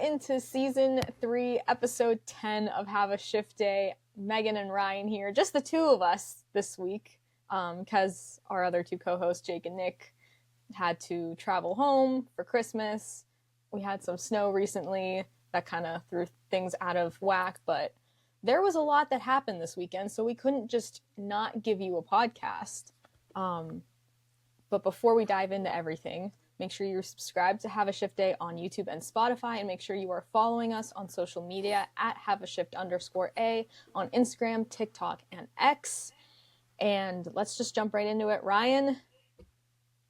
into season 3, episode 10 of Have a Shift Day. Megan and Ryan here, just the two of us this week, because our other two co-hosts, Jake and Nick, had to travel home for Christmas. We had some snow recently that kind of threw things out of whack, but there was a lot that happened this weekend, so we couldn't just not give you a podcast. But before we dive into everything, make sure you're subscribed to Have a Shift Day on YouTube and Spotify, and make sure you are following us on social media at HaveAShift_A on Instagram, TikTok, and X. And let's just jump right into it. Ryan,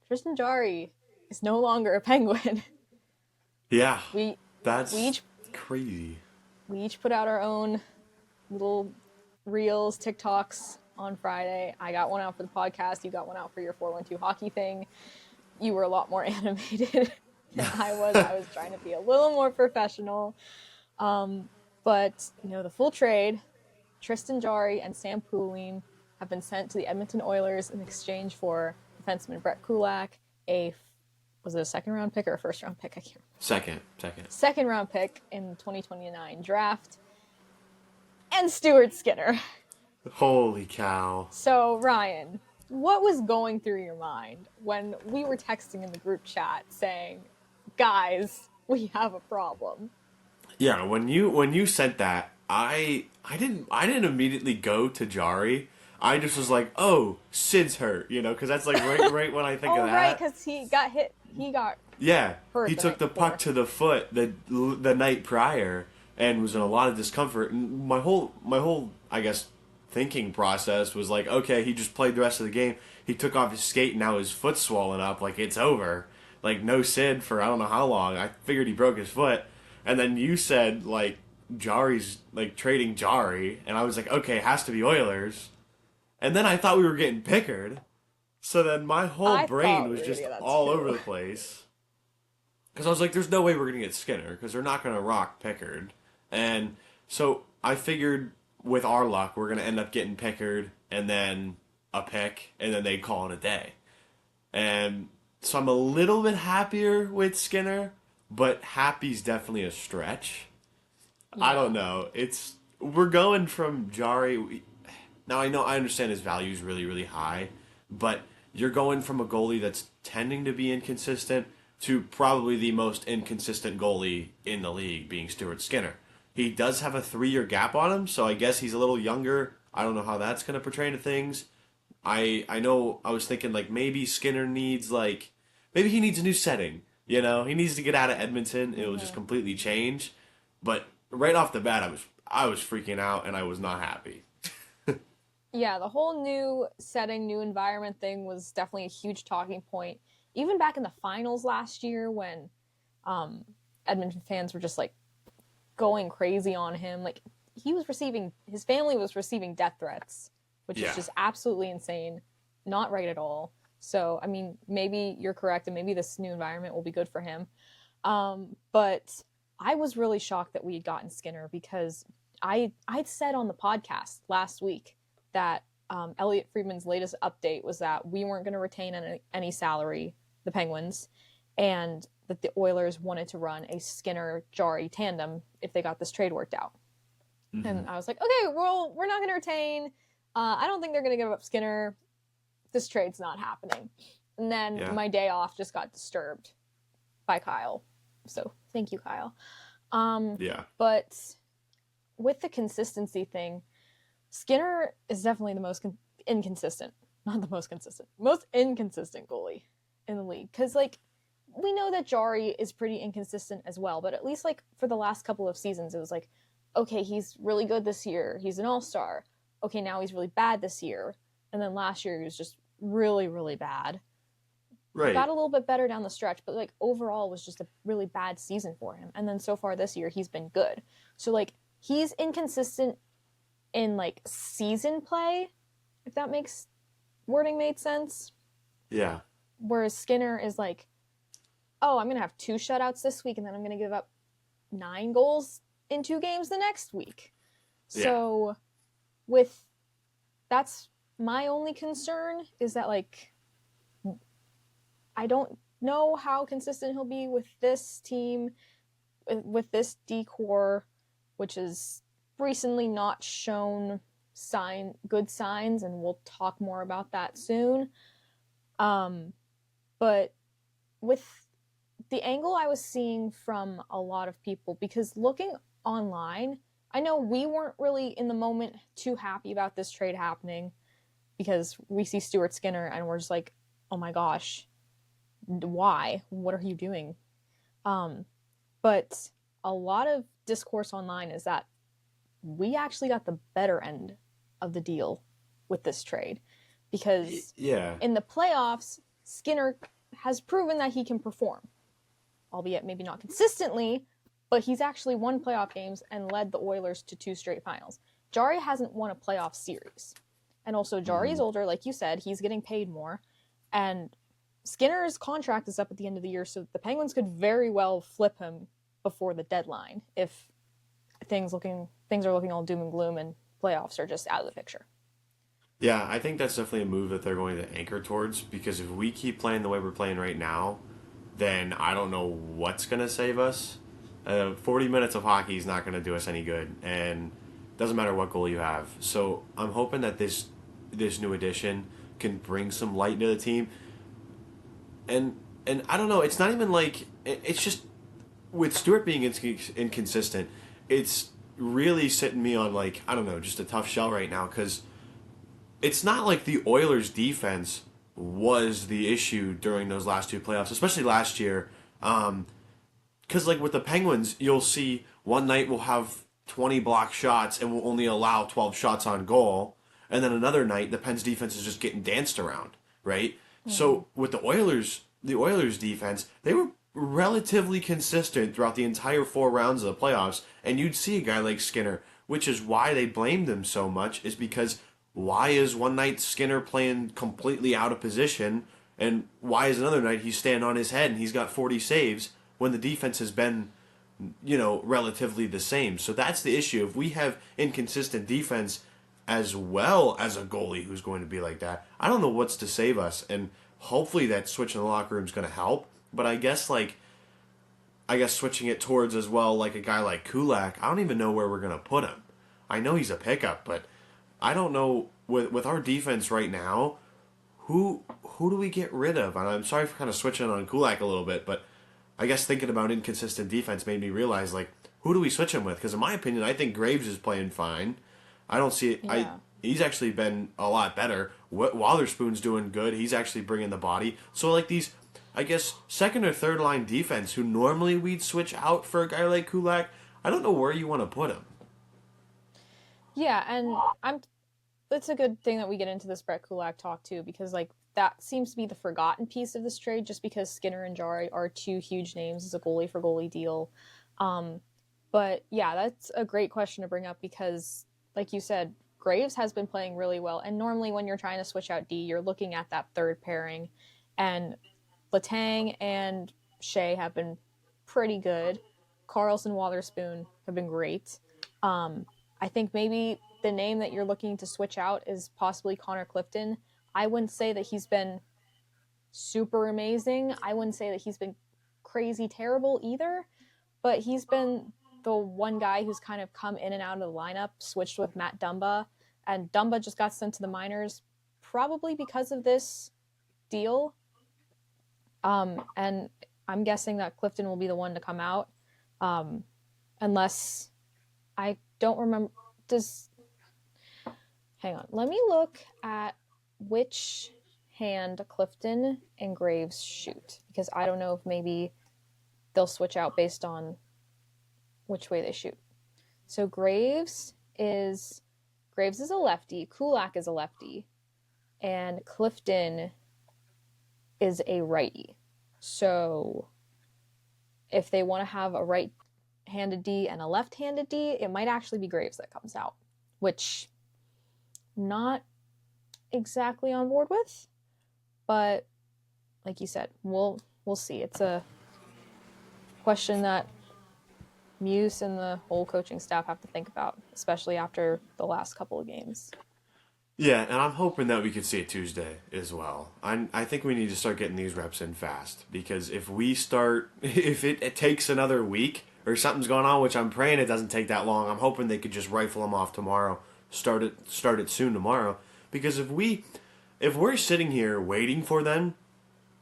Tristan Jarry is no longer a Penguin. Yeah, We that's each crazy. we each put out our own little reels, TikToks on Friday. I got one out for the podcast. You got one out for your 412 hockey thing. You were a lot more animated than I was. I was trying to be a little more professional. But, the full trade, Tristan Jarry and Sam Poulin have been sent to the Edmonton Oilers in exchange for defenseman Brett Kulak, was it a second-round pick or a first-round pick? I can't remember. Second. Second-round pick in the 2029 draft, and Stuart Skinner. Holy cow. So, Ryan, what was going through your mind when we were texting in the group chat saying, guys, we have a problem? Yeah, when you sent that, I didn't immediately go to Jari. I just was like, oh, Sid's hurt, because that's like right when I think of that. Oh, right, because he got hit. He got hurt. He took the puck to the foot the night prior and was in a lot of discomfort. And my whole I guess thinking process was like, okay, he just played the rest of the game. He took off his skate and now his foot's swollen up. Like, it's over. Like, no Sid for I don't know how long. I figured he broke his foot. And then you said, like, Jari's, like, trading Jari. And I was like, okay, it has to be Oilers. And then I thought we were getting Pickard. So then my whole brain was just all over the place. Because I was like, there's no way we're going to get Skinner. Because they're not going to rock Pickard. And so I figured with our luck, we're going to end up getting Pickard and then a pick, and then they'd call it a day. And so I'm a little bit happier with Skinner, but happy's definitely a stretch. Yeah. I don't know. We're going from Jari. Now I understand his value is really, really high, but you're going from a goalie that's tending to be inconsistent to probably the most inconsistent goalie in the league, being Stuart Skinner. He does have a 3-year gap on him, so I guess he's a little younger. I don't know how that's going to portray to things. I know I was thinking, like, maybe Skinner needs, maybe he needs a new setting. He needs to get out of Edmonton. It will just completely change. But right off the bat, I was freaking out, and I was not happy. Yeah, the whole new setting, new environment thing was definitely a huge talking point. Even back in the finals last year when Edmonton fans were just, going crazy on him. Like, his family was receiving death threats, which is just absolutely insane. Not right at all. So, I mean, maybe you're correct, and maybe this new environment will be good for him. But I was really shocked that we had gotten Skinner because I'd said on the podcast last week that Elliot Friedman's latest update was that we weren't going to retain any salary, the Penguins, and that the Oilers wanted to run a Skinner-Jari tandem if they got this trade worked out. Mm-hmm. And I was like, okay, well, we're not going to retain. I don't think they're going to give up Skinner. This trade's not happening. And then my day off just got disturbed by Kyle. So thank you, Kyle. But with the consistency thing, Skinner is definitely the most inconsistent. Not the most consistent. Most inconsistent goalie in the league. Because, we know that Jari is pretty inconsistent as well, but at least, for the last couple of seasons, it was okay, he's really good this year. He's an all-star. Okay, now he's really bad this year. And then last year he was just really, really bad. Right. Got a little bit better down the stretch, but, overall was just a really bad season for him. And then so far this year, he's been good. So, he's inconsistent in, season play, if that wording made sense. Yeah. Whereas Skinner is oh, I'm going to have 2 shutouts this week, and then I'm going to give up 9 goals in 2 games the next week. Yeah. So, that's my only concern, is that, I don't know how consistent he'll be with this team with this decor, which is recently not shown good signs, and we'll talk more about that soon. Um, but with the angle I was seeing from a lot of people, because looking online, I know we weren't really in the moment too happy about this trade happening because we see Stuart Skinner and we're just like, oh my gosh, why? What are you doing? Um, but a lot of discourse online is that we actually got the better end of the deal with this trade because Yeah. in the playoffs, Skinner has proven that he can perform, albeit maybe not consistently, but he's actually won playoff games and led the Oilers to 2 straight finals. Jari hasn't won a playoff series. And also, Jari's older, like you said, he's getting paid more. And Skinner's contract is up at the end of the year, so the Penguins could very well flip him before the deadline if things are looking all doom and gloom and playoffs are just out of the picture. Yeah, I think that's definitely a move that they're going to anchor towards because if we keep playing the way we're playing right now, then I don't know what's going to save us. 40 minutes of hockey is not going to do us any good, and doesn't matter what goal you have. So I'm hoping that this new addition can bring some light to the team. And I don't know, it's not even like it's just with Stewart being inconsistent, it's really sitting me on like I don't know, just a tough shell right now because it's not like the Oilers' defense was the issue during those last 2 playoffs, especially last year. Because like with the Penguins, you'll see one night we'll have 20 block shots and we'll only allow 12 shots on goal, and then another night the Pens defense is just getting danced around, right? So with the Oilers defense, they were relatively consistent throughout the entire 4 rounds of the playoffs, and you'd see a guy like Skinner, which is why they blamed him so much, is because why is one night Skinner playing completely out of position, and why is another night he's standing on his head and he's got 40 saves when the defense has been, relatively the same. So that's the issue. If we have inconsistent defense as well as a goalie who's going to be like that, I don't know what's to save us. And hopefully that switch in the locker room is going to help. But I guess switching it towards as well like a guy like Kulak, I don't even know where we're going to put him. I know he's a pickup, but I don't know with our defense right now, who do we get rid of? And I'm sorry for kind of switching on Kulak a little bit, but I guess thinking about inconsistent defense made me realize like who do we switch him with? Because in my opinion, I think Graves is playing fine. I don't see it. Yeah. He's actually been a lot better. Witherspoon's doing good. He's actually bringing the body. So like these, I guess second or third line defense, who normally we'd switch out for a guy like Kulak, I don't know where you want to put him. Yeah, and it's a good thing that we get into this Brett Kulak talk too, because like that seems to be the forgotten piece of this trade, just because Skinner and Jari are 2 huge names as a goalie for goalie deal. Um, but yeah, that's a great question to bring up because, like you said, Graves has been playing really well, and normally when you're trying to switch out D, you're looking at that third pairing, and Letang and Shea have been pretty good. Carlson, Waterspoon have been great. I think maybe the name that you're looking to switch out is possibly Connor Clifton. I wouldn't say that he's been super amazing. I wouldn't say that he's been crazy terrible either, but he's been the one guy who's kind of come in and out of the lineup, switched with Matt Dumba, and Dumba just got sent to the minors probably because of this deal. And I'm guessing that Clifton will be the one to come out, unless I don't remember. Hang on. Let me look at which hand Clifton and Graves shoot, because I don't know if maybe they'll switch out based on which way they shoot. So Graves is a lefty, Kulak is a lefty, and Clifton is a righty. So if they want to have a right-handed D and a left-handed D, it might actually be Graves that comes out, which not exactly on board with, but like you said, we'll see. It's a question that Muse and the whole coaching staff have to think about, especially after the last couple of games. Yeah, and I'm hoping that we could see it Tuesday as well. I think we need to start getting these reps in fast because if it takes another week or something's going on, which I'm praying it doesn't take that long. I'm hoping they could just rifle them off tomorrow, start it soon tomorrow. Because if we're sitting here waiting for them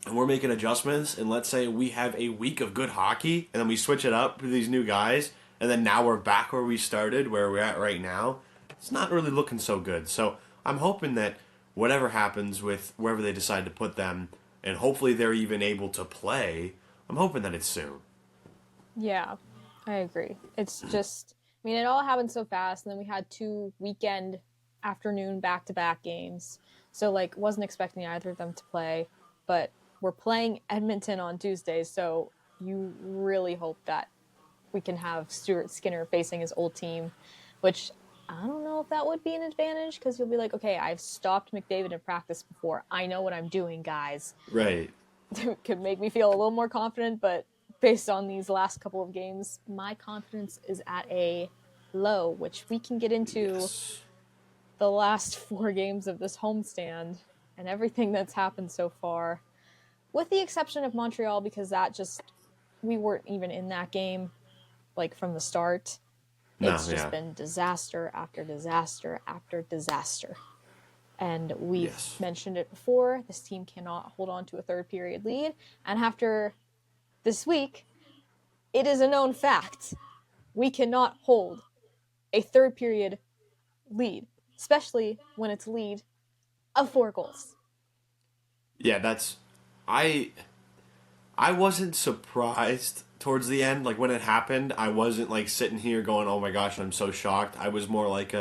and we're making adjustments, and let's say we have a week of good hockey and then we switch it up for these new guys, and then now we're back where we started, where we're at right now, it's not really looking so good. So I'm hoping that whatever happens with wherever they decide to put them, and hopefully they're even able to play, I'm hoping that it's soon. Yeah, I agree. It's just, I mean, it all happened so fast, and then we had 2 weekend afternoon back to back games. So, like, wasn't expecting either of them to play, but we're playing Edmonton on Tuesday, so you really hope that we can have Stuart Skinner facing his old team, which I don't know if that would be an advantage because you'll be like, okay, I've stopped McDavid in practice before. I know what I'm doing, guys. Right. It could make me feel a little more confident, but based on these last couple of games, my confidence is at a low, which we can get into Yes. the last 4 games of this homestand and everything that's happened so far, with the exception of Montreal, because that just, we weren't even in that game, like, from the start. No, It's just yeah. been disaster after disaster after disaster. And we've Yes. mentioned it before, this team cannot hold on to a third period lead. And after this week, it is a known fact. We cannot hold a third period lead, especially when it's lead of 4 goals. Yeah, that's I I wasn't surprised towards the end. Like when it happened, I wasn't like sitting here going, "Oh my gosh, I'm so shocked." I was more like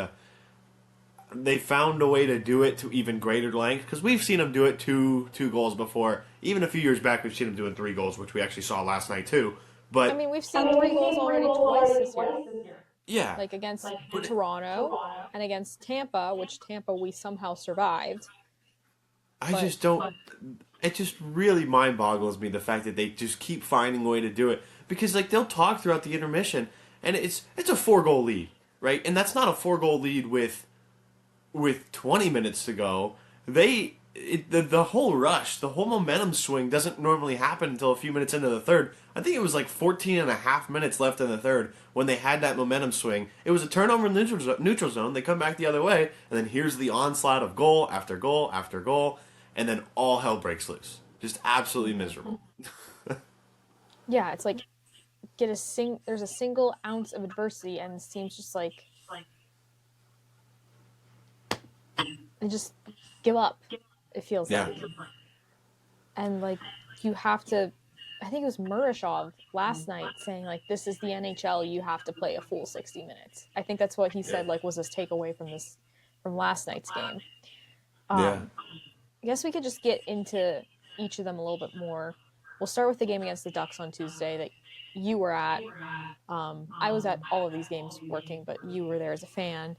they found a way to do it to even greater length because we've seen them do it two goals before. Even a few years back, we've seen them doing 3 goals, which we actually saw last night too. I But mean, we've seen 3 goals already twice this year, yeah, like against but Toronto and against Tampa, which Tampa we somehow survived. I But just don't. It just really mind boggles me the fact that they just keep finding a way to do it because like they'll talk throughout the intermission and it's a 4 goal lead, right? And that's not a 4 goal lead with 20 minutes to go. The whole rush, the whole momentum swing doesn't normally happen until a few minutes into the third. I think it was like 14 and a half minutes left in the third when they had that momentum swing. It was a turnover in the neutral zone. They come back the other way, and then here's the onslaught of goal after goal after goal, and then all hell breaks loose. Just absolutely miserable. yeah, it's like there's a single ounce of adversity, and it seems just like they just give up. It feels Yeah. like, and like you have to. I think it was Murashov last night saying like, "This is the NHL. You have to play a full 60 minutes." I think that's what he said. Like, was his takeaway from last night's game. Yeah. I guess we could just get into each of them a little bit more. We'll start with the game against the Ducks on Tuesday that you were at. I was at all of these games working, but you were there as a fan.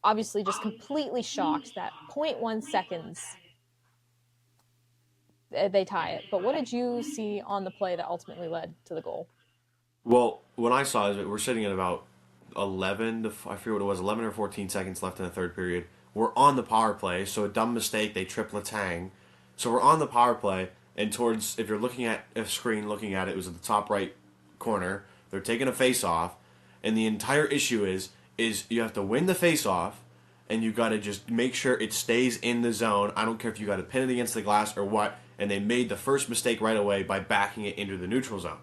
Obviously, just completely shocked that 0.1 seconds they tie it. But what did you see on the play that ultimately led to the goal? Well, when I saw it, we're sitting at about 11 to, I forget what it was, 11 or 14 seconds left in the third period. We're on the power play, so a dumb mistake, they trip Letang. So we're on the power play, and towards, if you're looking at a screen, looking at it, it was at the top right corner. They're taking a face off, and the entire issue is you have to win the face off, and you got to just make sure it stays in the zone. I don't care if you got to pin it against the glass or what, and they made the first mistake right away by backing it into the neutral zone.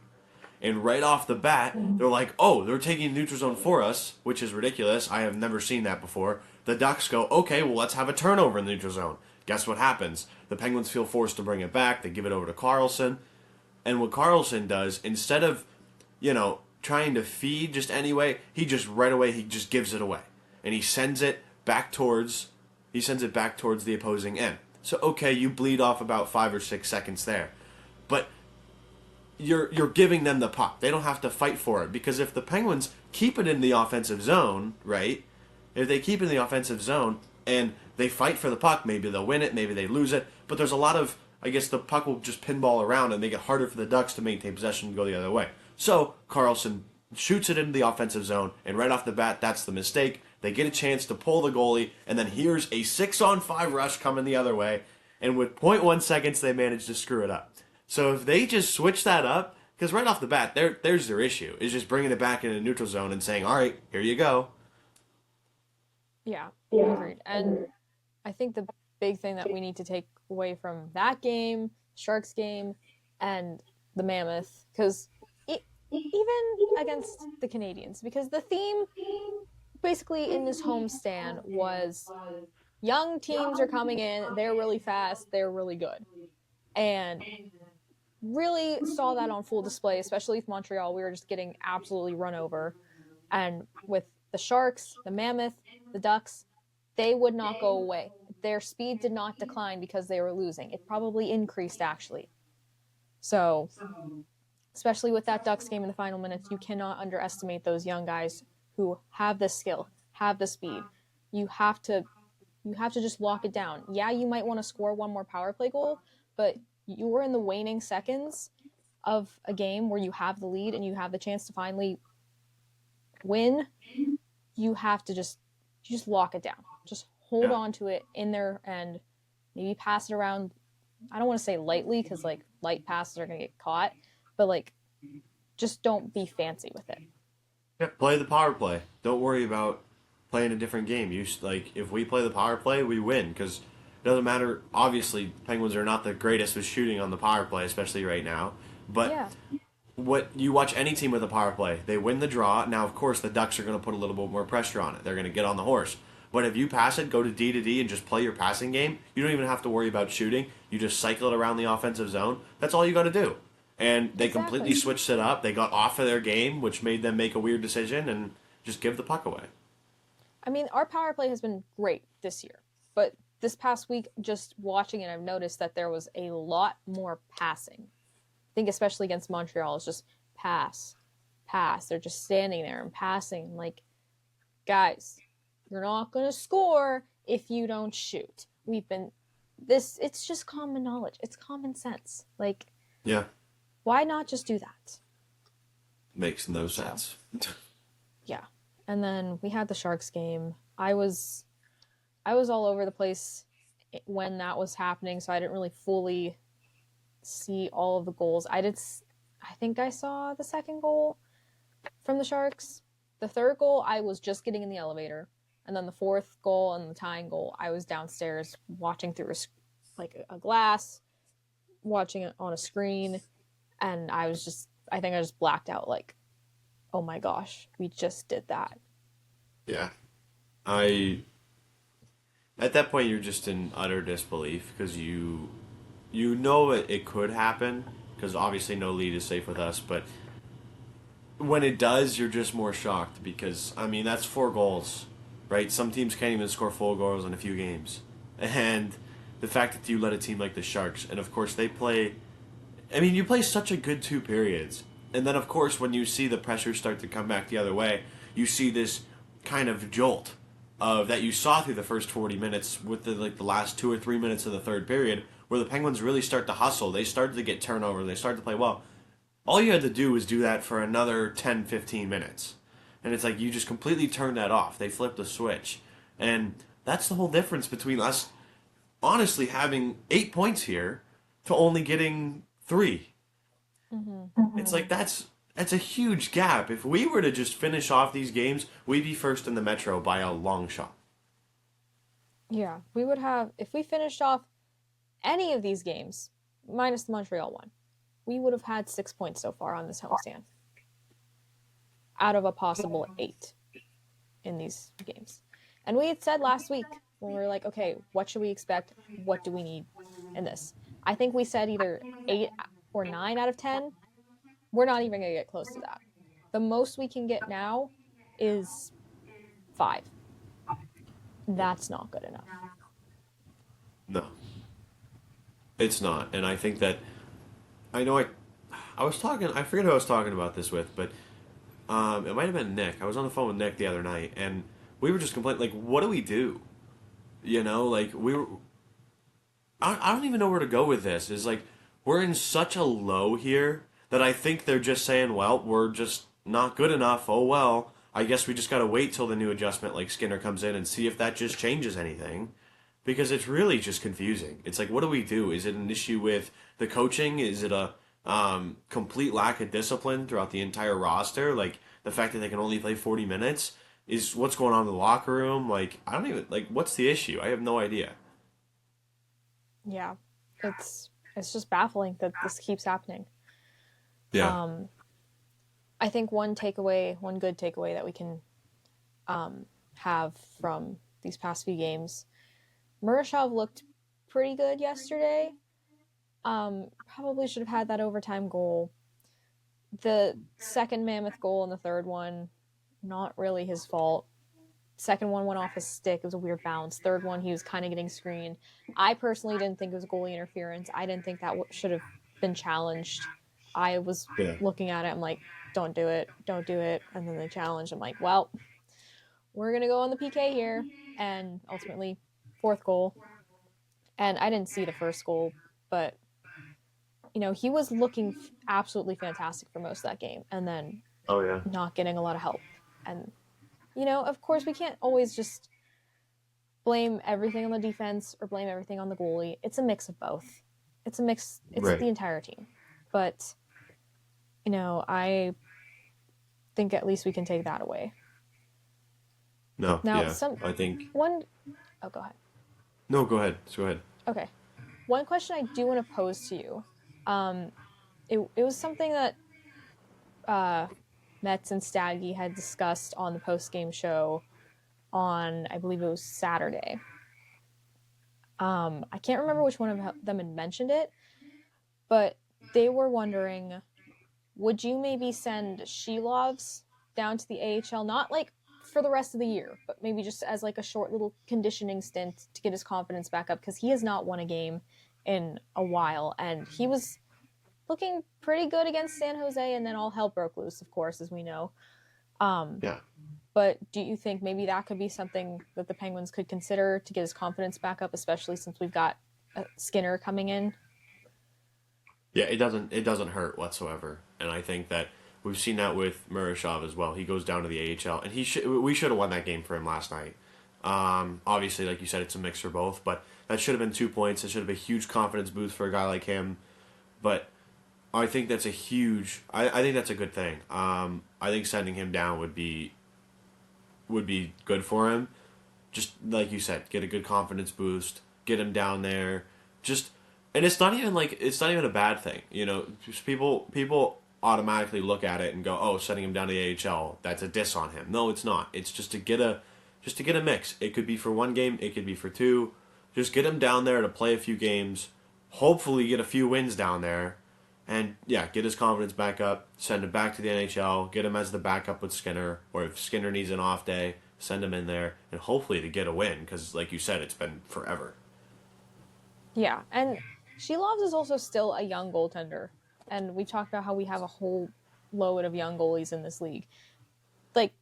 And right off the bat, they're like, oh, they're taking the neutral zone for us, which is ridiculous. I have never seen that before. The Ducks go, okay, well, let's have a turnover in the neutral zone. Guess what happens? The Penguins feel forced to bring it back. They give it over to Carlson. And what Carlson does, instead of, trying to feed just anyway, he just right away, he just gives it away. And he sends it back towards the opposing end. So, okay, you bleed off about 5 or 6 seconds there. But you're giving them the puck. They don't have to fight for it because if the Penguins keep it in the offensive zone, right? If they keep it in the offensive zone and they fight for the puck, maybe they'll win it, maybe they lose it. But there's a lot of, I guess the puck will just pinball around and make it harder for the Ducks to maintain possession and go the other way. So Carlson shoots it into the offensive zone, and right off the bat, that's the mistake. They get a chance to pull the goalie, and then here's a 6-on-5 rush coming the other way, and with 0.1 seconds, they manage to screw it up. So if they just switch that up, Because right off the bat, there's their issue. Is just bringing it back in a neutral zone and saying, all right, here you go. Yeah, agreed. And I think the big thing that we need to take away from that game, Sharks game, and the Mammoth, because even against the Canadians, because the theme basically in this homestand was young teams are coming in, they're really fast, they're really good. And really saw that on full display, especially with Montreal. We were just getting absolutely run over. And with the Sharks, the Mammoth, the Ducks, they would not go away. Their speed did not decline because they were losing. It probably increased, actually. So, especially with that Ducks game in the final minutes, you cannot underestimate those young guys who have the skill, have the speed. You have to just lock it down. Yeah, you might want to score one more power play goal, but you're in the waning seconds of a game where you have the lead and you have the chance to finally win. You have to just lock it down. Just hold on to it in there and maybe pass it around. I don't want to say lightly because like light passes are going to get caught, but like just don't be fancy with it. Yeah, play the power play. Don't worry about playing a different game. If we play the power play, we win because it doesn't matter. Obviously, Penguins are not the greatest with shooting on the power play, especially right now. But Yeah. what you watch any team with a power play, they win the draw. Now, of course, the Ducks are going to put a little bit more pressure on it. They're going to get on the horse. But if you pass it, go to D to D, and just play your passing game, you don't even have to worry about shooting. You just cycle it around the offensive zone. That's all you got to do. And they completely switched it up. They got off of their game, which made them make a weird decision and just give the puck away. I mean, our power play has been great this year, but this past week, just watching it, I've noticed that there was a lot more passing. I think especially against Montreal, it's just pass, pass. They're just standing there and passing. Like, guys, you're not going to score if you don't shoot. It's just common knowledge. It's common sense. Like, yeah. Why not just do that? Makes no sense. Yeah. And then we had the Sharks game. I was all over the place when that was happening, so I didn't really fully see all of the goals. I think I saw the second goal from the Sharks. The third goal, I was just getting in the elevator. And then the fourth goal and the tying goal, I was downstairs watching through a glass, watching it on a screen. And I think I just blacked out like, oh my gosh, we just did that. Yeah. At that point, you're just in utter disbelief because you know it could happen because obviously no lead is safe with us, but when it does, you're just more shocked because, I mean, that's 4 goals, right? Some teams can't even score 4 goals in a few games. And the fact that you let a team like the Sharks, and of course you play such a good 2 periods. And then, of course, when you see the pressure start to come back the other way, you see this kind of jolt that you saw through the first 40 minutes with the last 2 or 3 minutes of the third period, where the Penguins really start to hustle. They started to get turnover. They started to play well. All you had to do was do that for another 10, 15 minutes. And it's like you just completely turned that off. They flipped the switch. And that's the whole difference between us honestly having 8 points here to only getting 3. Mm-hmm. It's like that's a huge gap. If we were to just finish off these games, we'd be first in the Metro by a long shot. Yeah, we would have, if we finished off any of these games, minus the Montreal one, we would have had 6 points so far on this homestand. Out of a possible 8 in these games. And we had said last week when we were like, okay, what should we expect? What do we need in this? I think we said either 8 or 9 out of 10. We're not even going to get close to that. The most we can get now is 5. That's not good enough. No. It's not. And I think that I was talking, I forget who I was talking about this with, but it might have been Nick. I was on the phone with Nick the other night, and we were just complaining, like, what do we do? You know, like, I don't even know where to go with this. It's like, we're in such a low here that I think they're just saying, well, we're just not good enough. Oh, well, I guess we just got to wait till the new adjustment, like Skinner, comes in and see if that just changes anything. Because it's really just confusing. It's like, what do we do? Is it an issue with the coaching? Is it a complete lack of discipline throughout the entire roster. Like the fact that they can only play 40 minutes is what's going on in the locker room. Like I don't even like what's the issue. I have no idea. Yeah, it's just baffling that this keeps happening. Yeah. Um, I think one good takeaway that we can have from these past few games, Murashov looked pretty good yesterday. Probably should have had that overtime goal. The second mammoth goal and the third one, not really his fault. Second one went off his stick. It was a weird bounce. Third one, he was kind of getting screened. I personally didn't think it was goalie interference. I didn't think that should have been challenged. I was Yeah. looking at it. I'm like, don't do it. Don't do it. And then they challenged. I'm like, well, we're going to go on the PK here. And ultimately, fourth goal. And I didn't see the first goal, but, he was looking absolutely fantastic for most of that game. And then Oh yeah. not getting a lot of help. And, of course, we can't always just blame everything on the defense or blame everything on the goalie. It's a mix of both. It's a mix. It's Right. the entire team. But, I think at least we can take that away. No. Now, Yeah. I think. oh, go ahead. No. Go ahead. Go ahead. Okay. One question I do want to pose to you. It was something that Metz and Staggy had discussed on the post-game show on, I believe it was Saturday. I can't remember which one of them had mentioned it, but they were wondering, would you maybe send Shilovs down to the AHL, not like for the rest of the year, but maybe just as like a short little conditioning stint to get his confidence back up, because he has not won a game in a while, and he was looking pretty good against San Jose, and then all hell broke loose, of course, as we know. Yeah. But do you think maybe that could be something that the Penguins could consider to get his confidence back up, especially since we've got Skinner coming in? Yeah. It doesn't hurt whatsoever, and I think that we've seen that with Murashov as well. He goes down to the AHL, and we should have won that game for him last night. Obviously, like you said, it's a mix for both, but that should have been 2 points. It should have been a huge confidence boost for a guy like him. But I think that's a huge. I think that's a good thing. I think sending him down would be good for him. Just like you said, get a good confidence boost, get him down there. Just and it's not even a bad thing. Just people automatically look at it and go, "Oh, sending him down to the AHL, that's a diss on him." No, it's not. It's just to get a mix. It could be for one game, it could be for two. Just get him down there to play a few games. Hopefully, get a few wins down there, and yeah, get his confidence back up. Send him back to the NHL. Get him as the backup with Skinner, or if Skinner needs an off day, send him in there, and hopefully to get a win. Because, like you said, it's been forever. Yeah, and Shilovs is also still a young goaltender, and we talked about how we have a whole load of young goalies in this league. Like,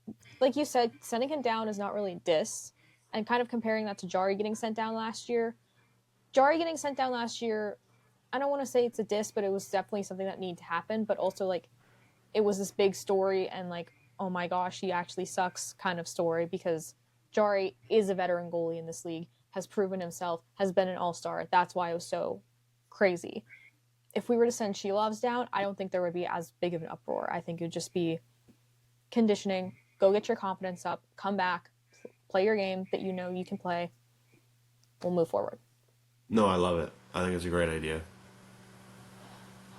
like you said, sending him down is not really a diss, and kind of comparing that to Jari getting sent down last year. Jari getting sent down last year, I don't want to say it's a diss, but it was definitely something that needed to happen. But also, like, it was this big story, and like, oh my gosh, he actually sucks kind of story, because Jari is a veteran goalie in this league, has proven himself, has been an all-star. That's why it was so crazy. If we were to send Shilovs down, I don't think there would be as big of an uproar. I think it would just be conditioning, go get your confidence up, come back, play your game that you know you can play. We'll move forward. No, I love it. I think it's a great idea.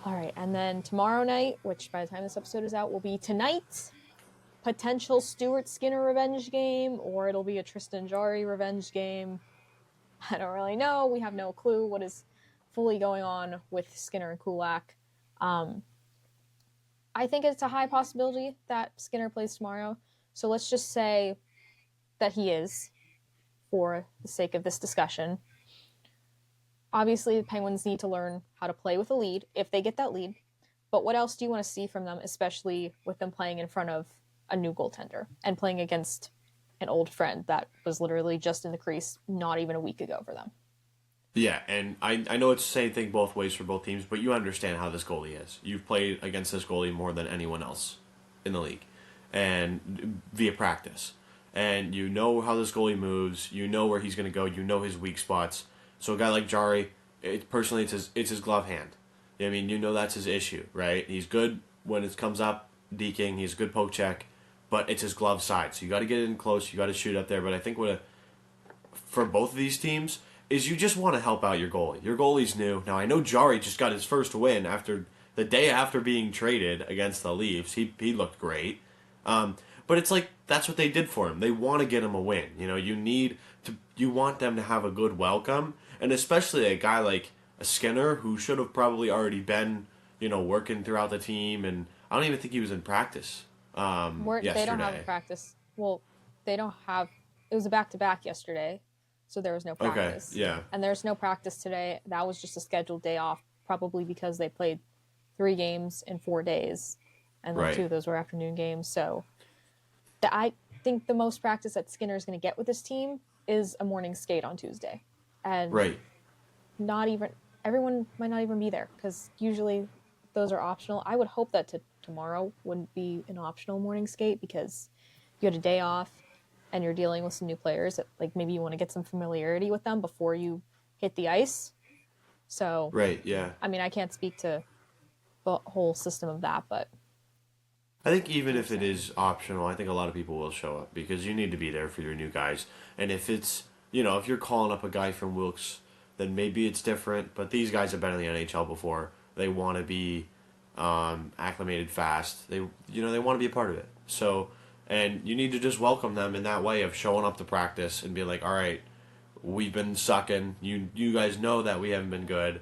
All right, and then tomorrow night, which by the time this episode is out will be tonight, potential Stuart Skinner revenge game, or it'll be a Tristan Jarry revenge game. I don't really know. We have no clue what is fully going on with Skinner and Kulak. I think it's a high possibility that Skinner plays tomorrow. So let's just say that he is, for the sake of this discussion. Obviously, the Penguins need to learn how to play with a lead if they get that lead. But what else do you want to see from them, especially with them playing in front of a new goaltender and playing against an old friend that was literally just in the crease not even a week ago for them? Yeah, and I know it's the same thing both ways for both teams, but you understand how this goalie is. You've played against this goalie more than anyone else in the league, and via practice. And you know how this goalie moves. You know where he's going to go. You know his weak spots. So a guy like Jari, personally, it's his glove hand. I mean, that's his issue, right? He's good when it comes up deking. He's a good poke check, but it's his glove side. So you got to get in close. You got to shoot up there. But I think for both of these teams is you just want to help out your goalie. Your goalie's new. Now I know Jari just got his first win after the day after being traded against the Leafs. He looked great. But it's like that's what they did for him. They want to get him a win. You want them to have a good welcome, and especially a guy like a Skinner who should have probably already been, working throughout the team, and I don't even think he was in practice yesterday. They don't have a practice. Well, they don't have. It was a back-to-back yesterday, so there was no practice. Okay, yeah. And there's no practice today. That was just a scheduled day off, probably because they played 3 games in 4 days, and Right. 2 of those were afternoon games. So I think the most practice that Skinner is going to get with this team is a morning skate on Tuesday. And Right. not even everyone might not even be there because usually those are optional. I would hope that tomorrow wouldn't be an optional morning skate because you had a day off and you're dealing with some new players that like maybe you want to get some familiarity with them before you hit the ice. So Right, yeah. I mean, I can't speak to the whole system of that, but I think even if it is optional, I think a lot of people will show up because you need to be there for your new guys. And if it's, if you're calling up a guy from Wilkes, then maybe it's different. But these guys have been in the NHL before. They want to be acclimated fast. They want to be a part of it. So, and you need to just welcome them in that way of showing up to practice and be like, all right, we've been sucking. You guys know that we haven't been good.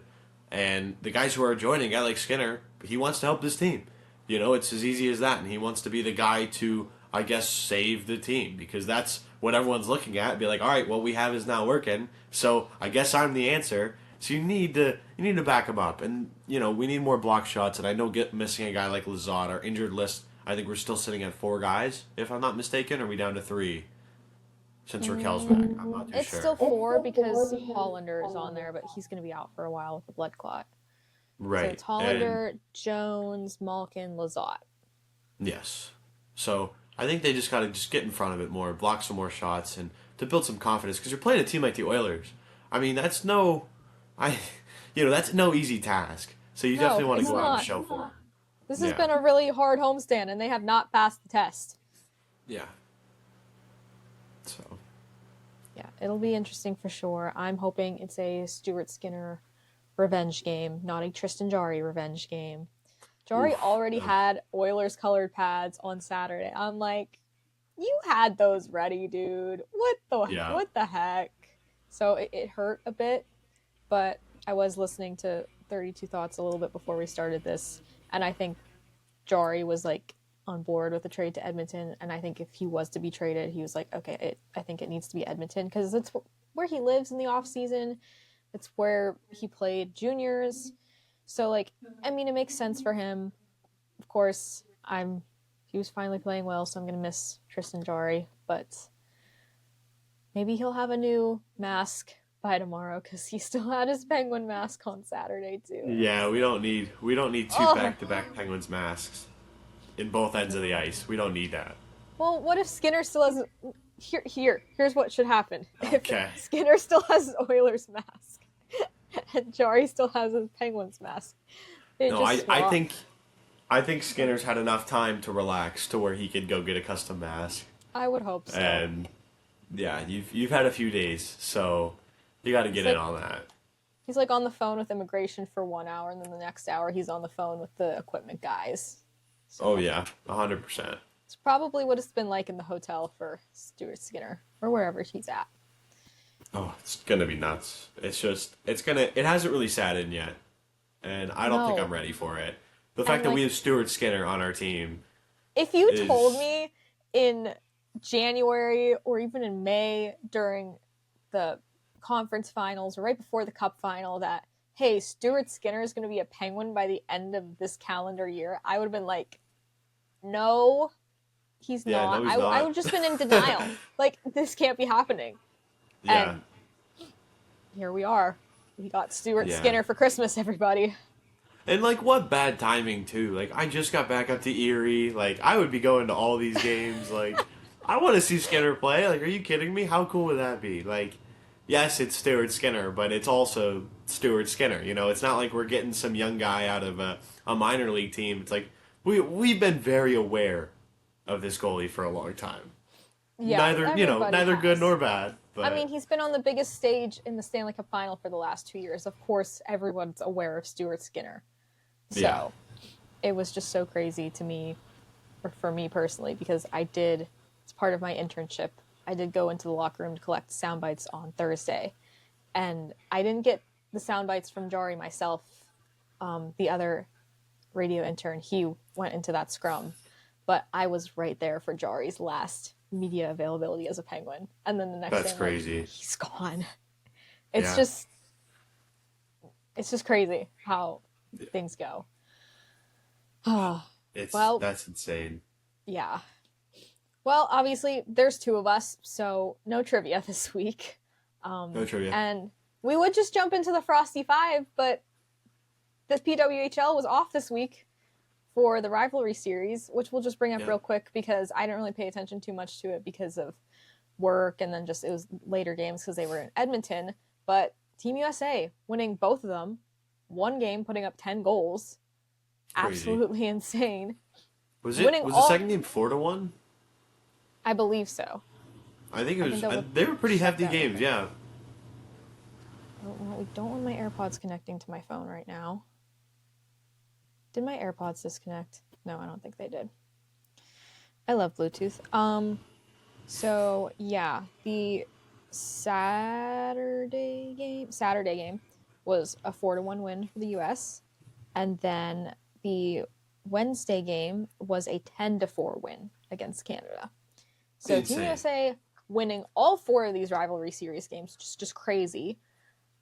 And the guys who are joining, a guy like Skinner, he wants to help this team. It's as easy as that. And he wants to be the guy to, I guess, save the team because that's what everyone's looking at. Be like, all right, what we have is not working. So I guess I'm the answer. So you need to back him up. And, we need more block shots. And I know missing a guy like Lizotte, our injured list, I think we're still sitting at 4 guys, if I'm not mistaken. Or are we down to 3 since Raquel's back? I'm not too it's sure. still 4 because Hollander is on there, but he's going to be out for a while with the blood clot. Right. So it's Hollander, Jones, Malkin, Lizotte. Yes. So I think they just got to just get in front of it more, block some more shots, and to build some confidence because you're playing a team like the Oilers. I mean, that's no easy task. So you definitely want to go out and show for them. This has been a really hard homestand, and they have not passed the test. Yeah. So. Yeah, it'll be interesting for sure. I'm hoping it's a Stuart Skinner revenge game, not a Tristan Jarry revenge game. Jarry already had Oilers colored pads on Saturday. I'm like, you had those ready, dude. What the heck? So it hurt a bit, but I was listening to 32 Thoughts a little bit before we started this, and I think Jarry was like on board with the trade to Edmonton, and I think if he was to be traded, he was like, okay, I think it needs to be Edmonton because it's where he lives in the off season. It's where he played juniors. So, like, I mean, it makes sense for him. Of course, he was finally playing well, so I'm going to miss Tristan Jarry. But maybe he'll have a new mask by tomorrow because he still had his Penguin mask on Saturday, too. Yeah, we don't need 2 back-to-back Penguins masks in both ends of the ice. We don't need that. Well, what if Skinner still has... Here's what should happen. Okay. If Skinner still has his Oilers mask and Jarry still has his Penguins mask. I think Skinner's had enough time to relax to where he could go get a custom mask. I would hope so. And yeah, you've had a few days, so you got to get in on that. He's like on the phone with immigration for 1 hour, and then the next hour he's on the phone with the equipment guys. So, oh yeah, 100%. It's probably what it's been like in the hotel for Stuart Skinner or wherever he's at. Oh, it's gonna be nuts. It hasn't really sat in yet, and I don't think I'm ready for it. The fact that we have Stuart Skinner on our team. If you told me in January or even in May during the conference finals or right before the cup final that, hey, Stuart Skinner is going to be a Penguin by the end of this calendar year, I would have been like, no, he's not. No, he's not. I would have just been in denial. Like, this can't be happening. Yeah. And here we are. We got Stuart Skinner for Christmas, everybody. And, like, what bad timing, too. Like, I just got back up to Erie. Like, I would be going to all these games. Like, I want to see Skinner play. Like, are you kidding me? How cool would that be? Like, yes, it's Stuart Skinner, but it's also Stuart Skinner. It's not like we're getting some young guy out of a minor league team. It's like we've been very aware of this goalie for a long time. Yeah, Neither everybody neither good has. nor bad, I mean, but he's been on the biggest stage in the Stanley Cup final for the last 2 years. Of course, everyone's aware of Stuart Skinner. yeah, So it was just so crazy to me, or for me personally, because it's part of my internship, I did go into the locker room to collect sound bites on Thursday. And I didn't get the sound bites from Jari myself. The other radio intern, he went into that scrum. But I was right there for Jari's last media availability as a Penguin. And then the next day that's I'm like, crazy. he's gone. It's Yeah, just it's just crazy how things go. Oh, it's well, that's insane. yeah. Well, obviously, there's two of us, so no trivia this week. No trivia. And we would just jump into the Frosty Five, but the PWHL was off this week for the rivalry series, which we'll just bring up Yeah, real quick because I didn't really pay attention too much to it because of work and then just it was later games because they were in Edmonton. But Team USA winning both of them, one game putting up 10 goals, crazy. absolutely insane. Was it Winning was the all, second game 4-1? I believe so. I think it I can was. double They were pretty check hefty that real games. quick. Yeah, Oh, well, we don't want my AirPods connecting to my phone right now. Did my AirPods disconnect? No, I don't think they did. I love Bluetooth. So yeah, the Saturday game was a 4-1 win for the US. And then the Wednesday game was a 10-4 win against Canada. So Team insane. USA winning all four of these rivalry series games, just crazy.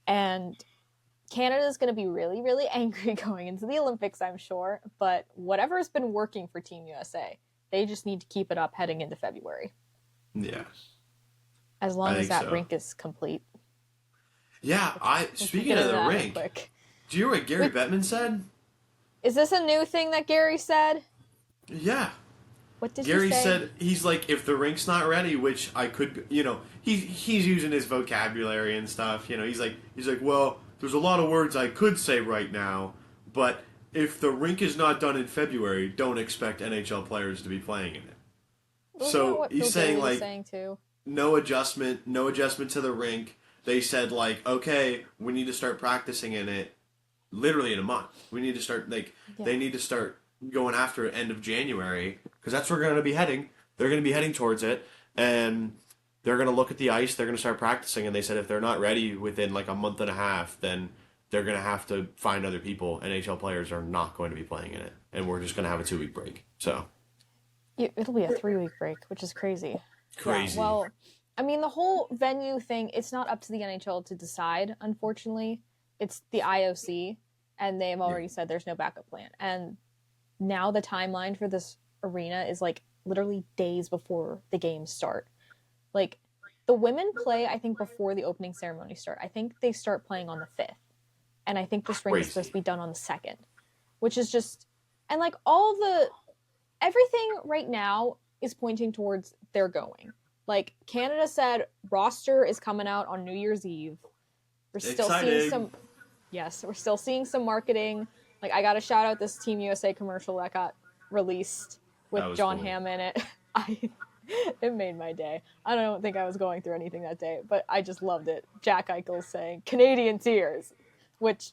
And Canada is going to be really, really angry going into the Olympics, I'm sure. But whatever has been working for Team USA, they just need to keep it up heading into February, Yeah, as I long as think that so. rink is complete. Yeah, I Which we'll speaking get of into the that real rink, quick. do you hear what Gary Wait, Bettman said? is this a new thing that Gary said? Yeah, What did he Gary say? said he's like if the rink's not ready, which I could, he's using his vocabulary and stuff. He's like, well, there's a lot of words I could say right now, but if the rink is not done in February, don't expect NHL players to be playing in it. Wasn't that So what he's Phil saying Daly was like saying too? no adjustment to the rink. They said like, okay, we need to start practicing in it literally in a month. We need to start like Yeah. they need to start going after it end of January because that's where we're going to be heading. They're going to be heading towards it, and they're going to look at the ice. They're going to start practicing, and they said if they're not ready within like a month and a half, then they're going to have to find other people. NHL players are not going to be playing in it, and we're just going to have a 2 week break. So It'll be a 3 week break, which is crazy. Yeah, crazy. well, I mean, the whole venue thing, it's not up to the NHL to decide, unfortunately. It's the IOC, and they've Yeah, already said there's no backup plan. And now the timeline for this arena is like literally days before the games start. Like, the women play, I think, before the opening ceremony start. I think they start playing on the 5th. And I think this rink is supposed to crazy. be done on the 2nd, which is just. And like, everything right now is pointing towards they're going. Like Canada said, roster is coming out on New Year's Eve. We're still seeing Exciting. some, yes, we're still seeing some marketing. Like I got to shout out this Team USA commercial that got released That with was John cool. Hamm in it. I it made my day. I don't think I was going through anything that day, but I just loved it. Jack Eichel saying Canadian tears, which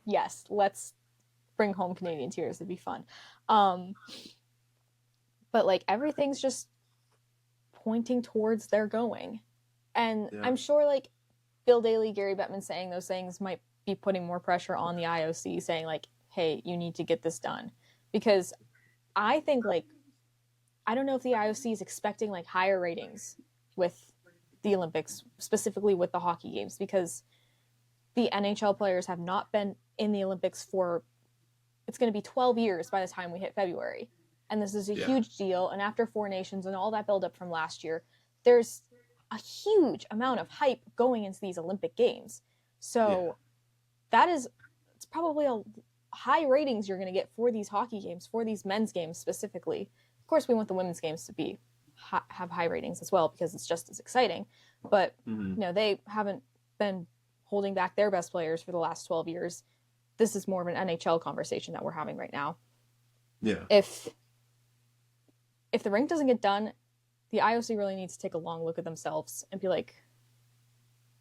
yes, let's bring home Canadian tears. It'd be fun. Um, but like everything's just pointing towards they're going. And Yeah. I'm sure like Bill Daly, Gary Bettman saying those things might be putting more pressure on the IOC saying like, hey, you need to get this done. Because I think like I don't know if the IOC is expecting like higher ratings with the Olympics, specifically with the hockey games, because the NHL players have not been in the Olympics for it's going to be 12 years by the time we hit February. And this is a Yeah. huge deal. And after Four Nations and all that buildup from last year, there's a huge amount of hype going into these Olympic Games. Yeah. So it's probably a high ratings you're going to get for these hockey games, for these men's games specifically. Of course, we want the women's games to be have high ratings as well because it's just as exciting. But, Hmm. they haven't been holding back their best players for the last 12 years. This is more of an NHL conversation that we're having right now. Yeah. If the rink doesn't get done, the IOC really needs to take a long look at themselves and be like,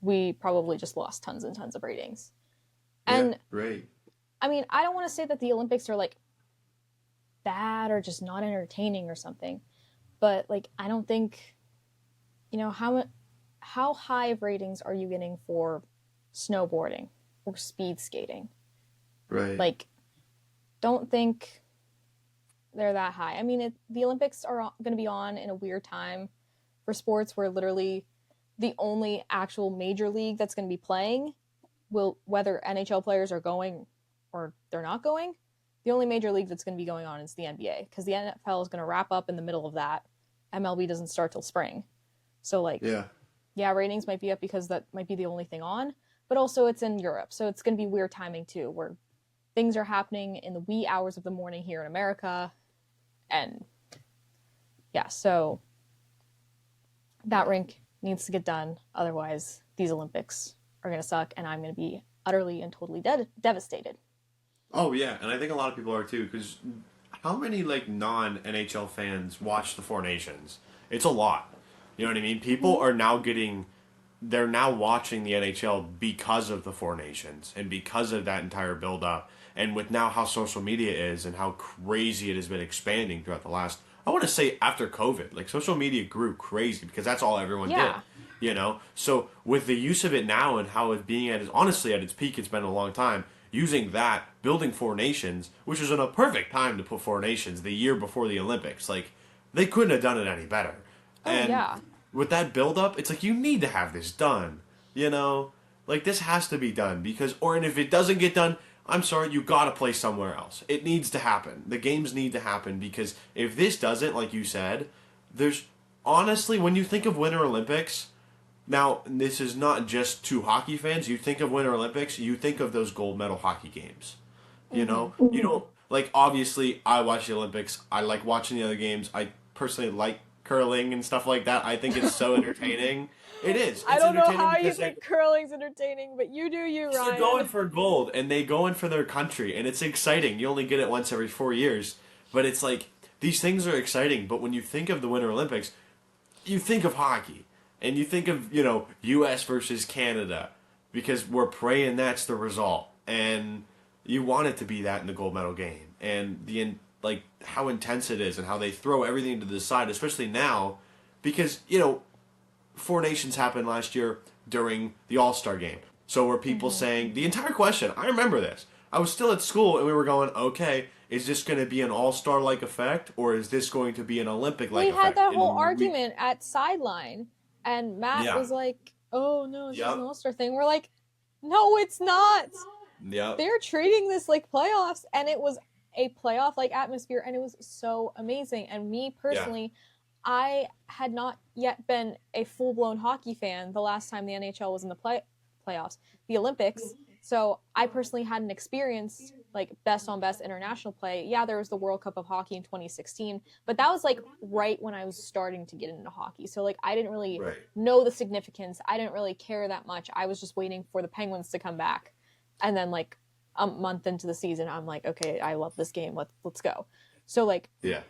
we probably just lost tons and tons of ratings. Yeah. And Right. I mean, I don't want to say that the Olympics are like bad or just not entertaining or something, but like I don't think, how high of ratings are you getting for snowboarding or speed skating? Right. Like, don't think they're that high. I mean, the Olympics are going to be on in a weird time for sports where literally the only actual major league that's going to be playing will, whether NHL players are going or they're not going, the only major league that's going to be going on is the NBA because the NFL is going to wrap up in the middle of that. MLB doesn't start till spring. So, like, Yeah. yeah, ratings might be up because that might be the only thing on, but also it's in Europe. So it's going to be weird timing too, where things are happening in the wee hours of the morning here in America. And yeah, so that rink needs to get done. Otherwise, these Olympics are going to suck, and I'm going to be utterly and totally devastated. Oh yeah, and I think a lot of people are too. Because how many like non NHL fans watch the Four Nations? It's a lot. You know what I mean? People Mm-hmm. are now getting. They're now watching the NHL because of the Four Nations and because of that entire build up. And with now how social media is and how crazy it has been expanding throughout the last, I want to say after COVID, like social media grew crazy because that's all everyone did, Yeah. you know? So with the use of it now and how it being at its, honestly at its peak, it's been a long time, using that, building Four Nations, which was in a perfect time to put Four Nations the year before the Olympics. Like, they couldn't have done it any better. Oh, And yeah. with that build up, it's like you need to have this done. You know? Like this has to be done because or and if it doesn't get done, I'm sorry, you gotta play somewhere else. It needs to happen. The games need to happen because if this doesn't, like you said, there's honestly when you think of Winter Olympics, now this is not just to hockey fans, you think of Winter Olympics, you think of those gold medal hockey games. You Mm-hmm. know? You don't like obviously I watch the Olympics. I like watching the other games. I personally like curling and stuff like that. I think it's so entertaining. It is. I It's don't know entertaining how you because think curling's entertaining, but you do you, they're going Ryan. for gold and they go in for their country and it's exciting. You only get it once every 4 years, but it's like these things are exciting. But when you think of the Winter Olympics, you think of hockey and you think of U.S. versus Canada because we're praying that's the result and you want it to be that in the gold medal game and like how intense it is and how they throw everything to the side, especially now because Four Nations happened last year during the All Star game. So were people Mm-hmm. saying the entire question? I remember this. I was still at school and we were going, okay, is this going to be an All Star like effect or is this going to be an Olympic like We had effect? that whole And we, argument at sideline, and Matt yeah, was like, "Oh no, it's just an yep, All-Star thing." We're like, "No, it's not. yep, They're treating this like playoffs," and it was a playoff like atmosphere, and it was so amazing. And me yeah, personally, I had not yet been a full-blown hockey fan the last time the NHL was in the playoffs, the Olympics. So I personally hadn't experienced like best on best international play. Yeah, there was the World Cup of Hockey in 2016, but that was like right when I was starting to get into hockey. So like I didn't really right, know the significance. I didn't really care that much. I was just waiting for the Penguins to come back. And then like a month into the season, I'm like, okay, I love this game. Let's go. So like yeah,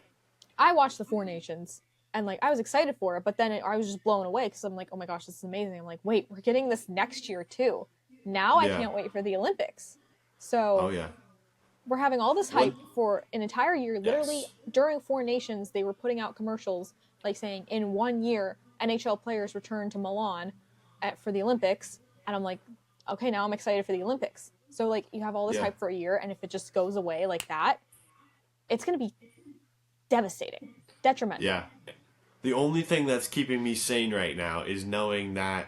I watched the Four Nations and like I was excited for it, but then I was just blown away because I'm like, oh my gosh, this is amazing. I'm like, wait, we're getting this next year too. Now I yeah, can't wait for the Olympics. oh So yeah, we're having all this one, hype for an entire year. Literally yes, during Four Nations, they were putting out commercials like saying in 1 year NHL players return to Milan for the Olympics, and I'm like, okay, now I'm excited for the Olympics. So like you have all this yeah, hype for a year, and if it just goes away like that, it's gonna be devastating, detrimental. yeah. The only thing that's keeping me sane right now is knowing that,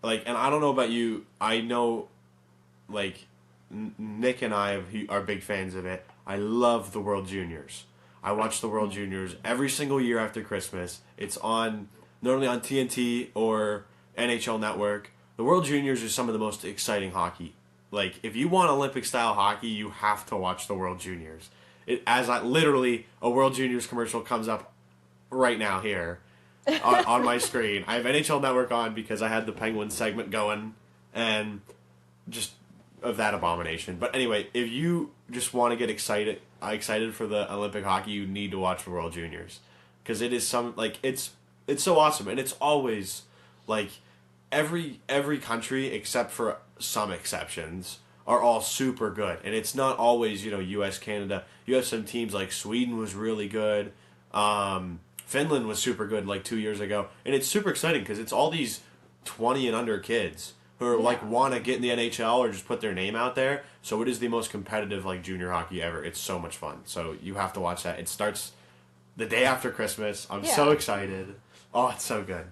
like, and I don't know about you, I know like Nick and I are big fans of it. I love the World Juniors. I watch the World Mm-hmm. Juniors every single year after Christmas. It's on normally on TNT or NHL Network. The World Juniors are some of the most exciting hockey. Like if you want Olympic style hockey, you have to watch the World Juniors. It as I literally a World Juniors commercial comes up right now here. on my screen. I have NHL Network on because I had the Penguins segment going, and just of that abomination. But anyway, if you just want to get excited for the Olympic hockey, you need to watch the World Juniors because it is it's so awesome, and it's always like every country except for some exceptions are all super good, and it's not always U.S. Canada. You have some teams like Sweden was really good. Finland was super good like 2 years ago, and it's super exciting because it's all these 20 and under kids who are like want to get in the NHL or just put their name out there. So it is the most competitive like junior hockey ever. It's so much fun. So you have to watch that. It starts the day after Christmas. I'm so excited. Oh, it's so good.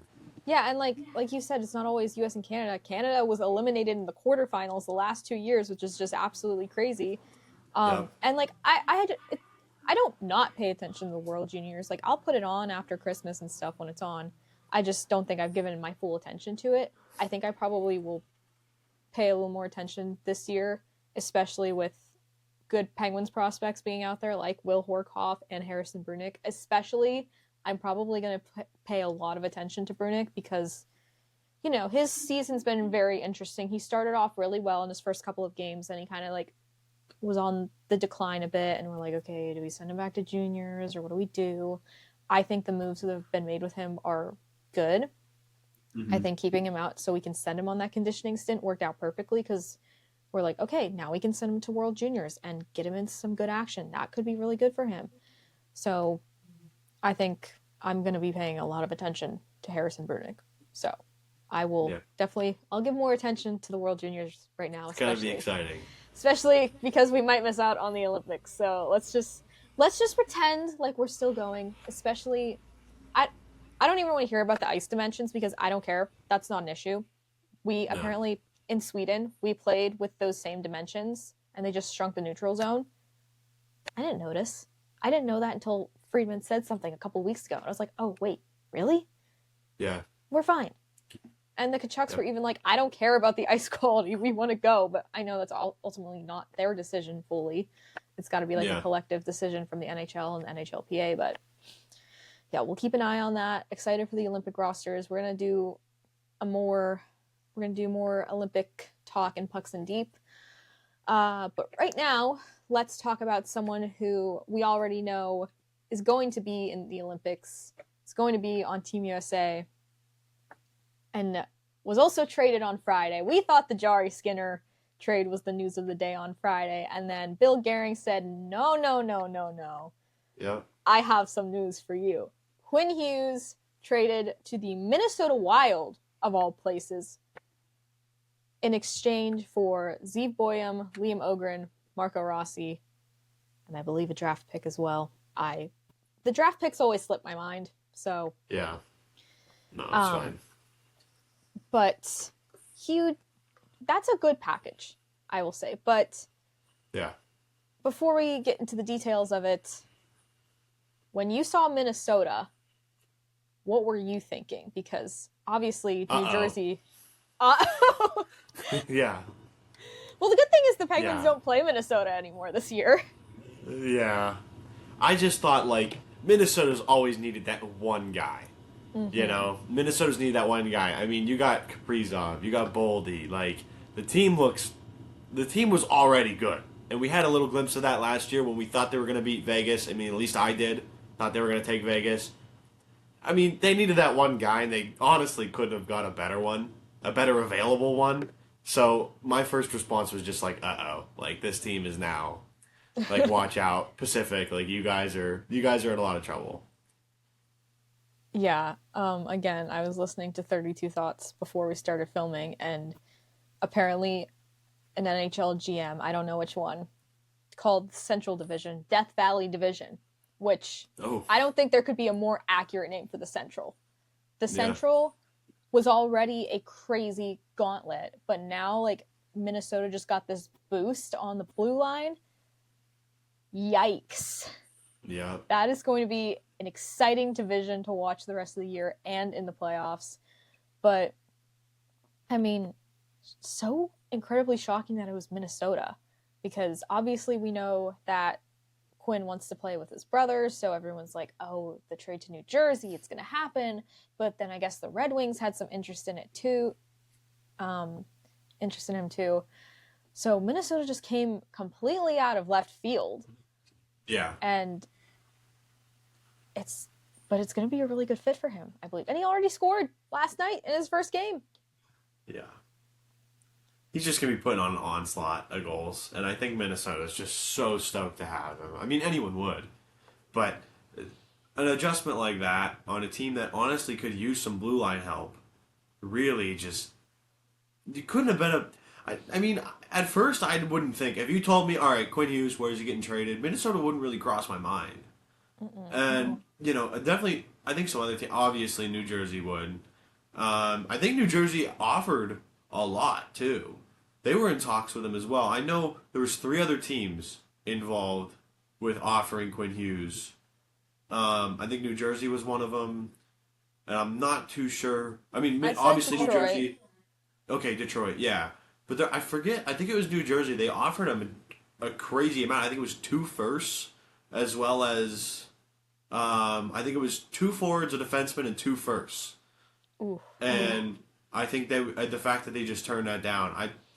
Yeah, and like you said, it's not always U.S. and Canada. Canada was eliminated in the quarterfinals the last 2 years, which is just absolutely crazy. Yep. And like I don't not pay attention to the World Juniors. Like I'll put it on after Christmas and stuff when it's on. I just don't think I've given my full attention to it. I think I probably will pay a little more attention this year, especially with good Penguins prospects being out there like Will Horkoff and Harrison Brunick. Especially, I'm probably going to pay a lot of attention to Brunick because, his season's been very interesting. He started off really well in his first couple of games, and he kind of like was on the decline a bit, and we're like, okay, do we send him back to juniors or what do we do? I think the moves that have been made with him are good. I think keeping him out so we can send him on that conditioning stint worked out perfectly because we're like, okay, now we can send him to World Juniors and get him into some good action. That could be really good for him. So I think I'm going to be paying a lot of attention to Harrison Brunick. So I will definitely, I'll give more attention to the World Juniors right now. It's going to be exciting. Especially because we might miss out on the Olympics. So let's just pretend like we're still going, especially I don't even want to hear about the ice dimensions because I don't care. That's not an issue. We apparently in Sweden, we played with those same dimensions and they just shrunk the neutral zone. I didn't notice. I didn't know that until Friedman said something a couple weeks ago. And I was like, oh, wait, really? Yeah. We're fine. And the Kachucks were even like, I don't care about the ice quality. We want to go. But I know that's ultimately not their decision fully. It's got to be like a collective decision from the NHL and the NHLPA. But yeah, we'll keep an eye on that. Excited for the Olympic rosters. We're gonna do more Olympic talk in Pucks and Deep. But right now, let's talk about someone who we already know is going to be in the Olympics. It's going to be on Team USA, and was also traded on Friday. We thought the Jari Skinner trade was the news of the day on Friday, and then Bill Gehring said, no. Yeah. I have some news for you. Quinn Hughes traded to the Minnesota Wild, of all places, in exchange for Zeev Boyum, Liam Ogren, Marco Rossi, and I believe a draft pick as well. The draft picks always slip my mind, so... Yeah. No, it's fine. But that's a good package, I will say. But yeah, before we get into the details of it, when you saw Minnesota, what were you thinking? Because obviously New Jersey... yeah. Well, the good thing is the Penguins don't play Minnesota anymore this year. Yeah. I just thought, like, Minnesota's always needed that one guy. Mm-hmm. Minnesota's needed that one guy. I mean, you got Kaprizov, you got Boldy. Like, the team was already good. And we had a little glimpse of that last year when we thought they were going to beat Vegas. I mean, at least I did. Thought they were going to take Vegas. I mean, they needed that one guy, and they honestly couldn't have got a better available one. So my first response was just like, uh-oh. Like, this team is now, like, watch out. Pacific, like, you guys are in a lot of trouble. Yeah. Again, I was listening to 32 Thoughts before we started filming, and apparently an NHL GM, I don't know which one, called Central Division Death Valley Division, which I don't think there could be a more accurate name for the Central. The Central was already a crazy gauntlet, but now, like, Minnesota just got this boost on the blue line. Yikes. Yeah. That is going to be an exciting division to watch the rest of the year and in the playoffs. But, I mean, so incredibly shocking that it was Minnesota, because obviously we know that Quinn wants to play with his brother, so everyone's like, oh, the trade to New Jersey, it's going to happen. But then I guess the Red Wings had some interest in it too. Interest in him too. So Minnesota just came completely out of left field. Yeah. And it's going to be a really good fit for him, I believe. And he already scored last night in his first game. Yeah. He's just going to be putting on an onslaught of goals. And I think Minnesota's just so stoked to have him. I mean, anyone would. But an adjustment like that on a team that honestly could use some blue line help really just... You couldn't have been a... I mean, at first I wouldn't think... If you told me, all right, Quinn Hughes, where's he getting traded? Minnesota wouldn't really cross my mind. And, you know, definitely... I think some other team... Obviously, New Jersey would. I think New Jersey offered a lot, too. They were in talks with him as well. I know there was 3 other teams involved with offering Quinn Hughes. I think New Jersey was one of them. And I'm not too sure. I mean, obviously New Jersey... Okay, Detroit, yeah. But there, I forget, I think it was New Jersey. They offered him a crazy amount. I think it was 2 firsts, as well as... I think it was 2 forwards, a defenseman, and 2 firsts. Ooh. And I think the fact that they just turned that down,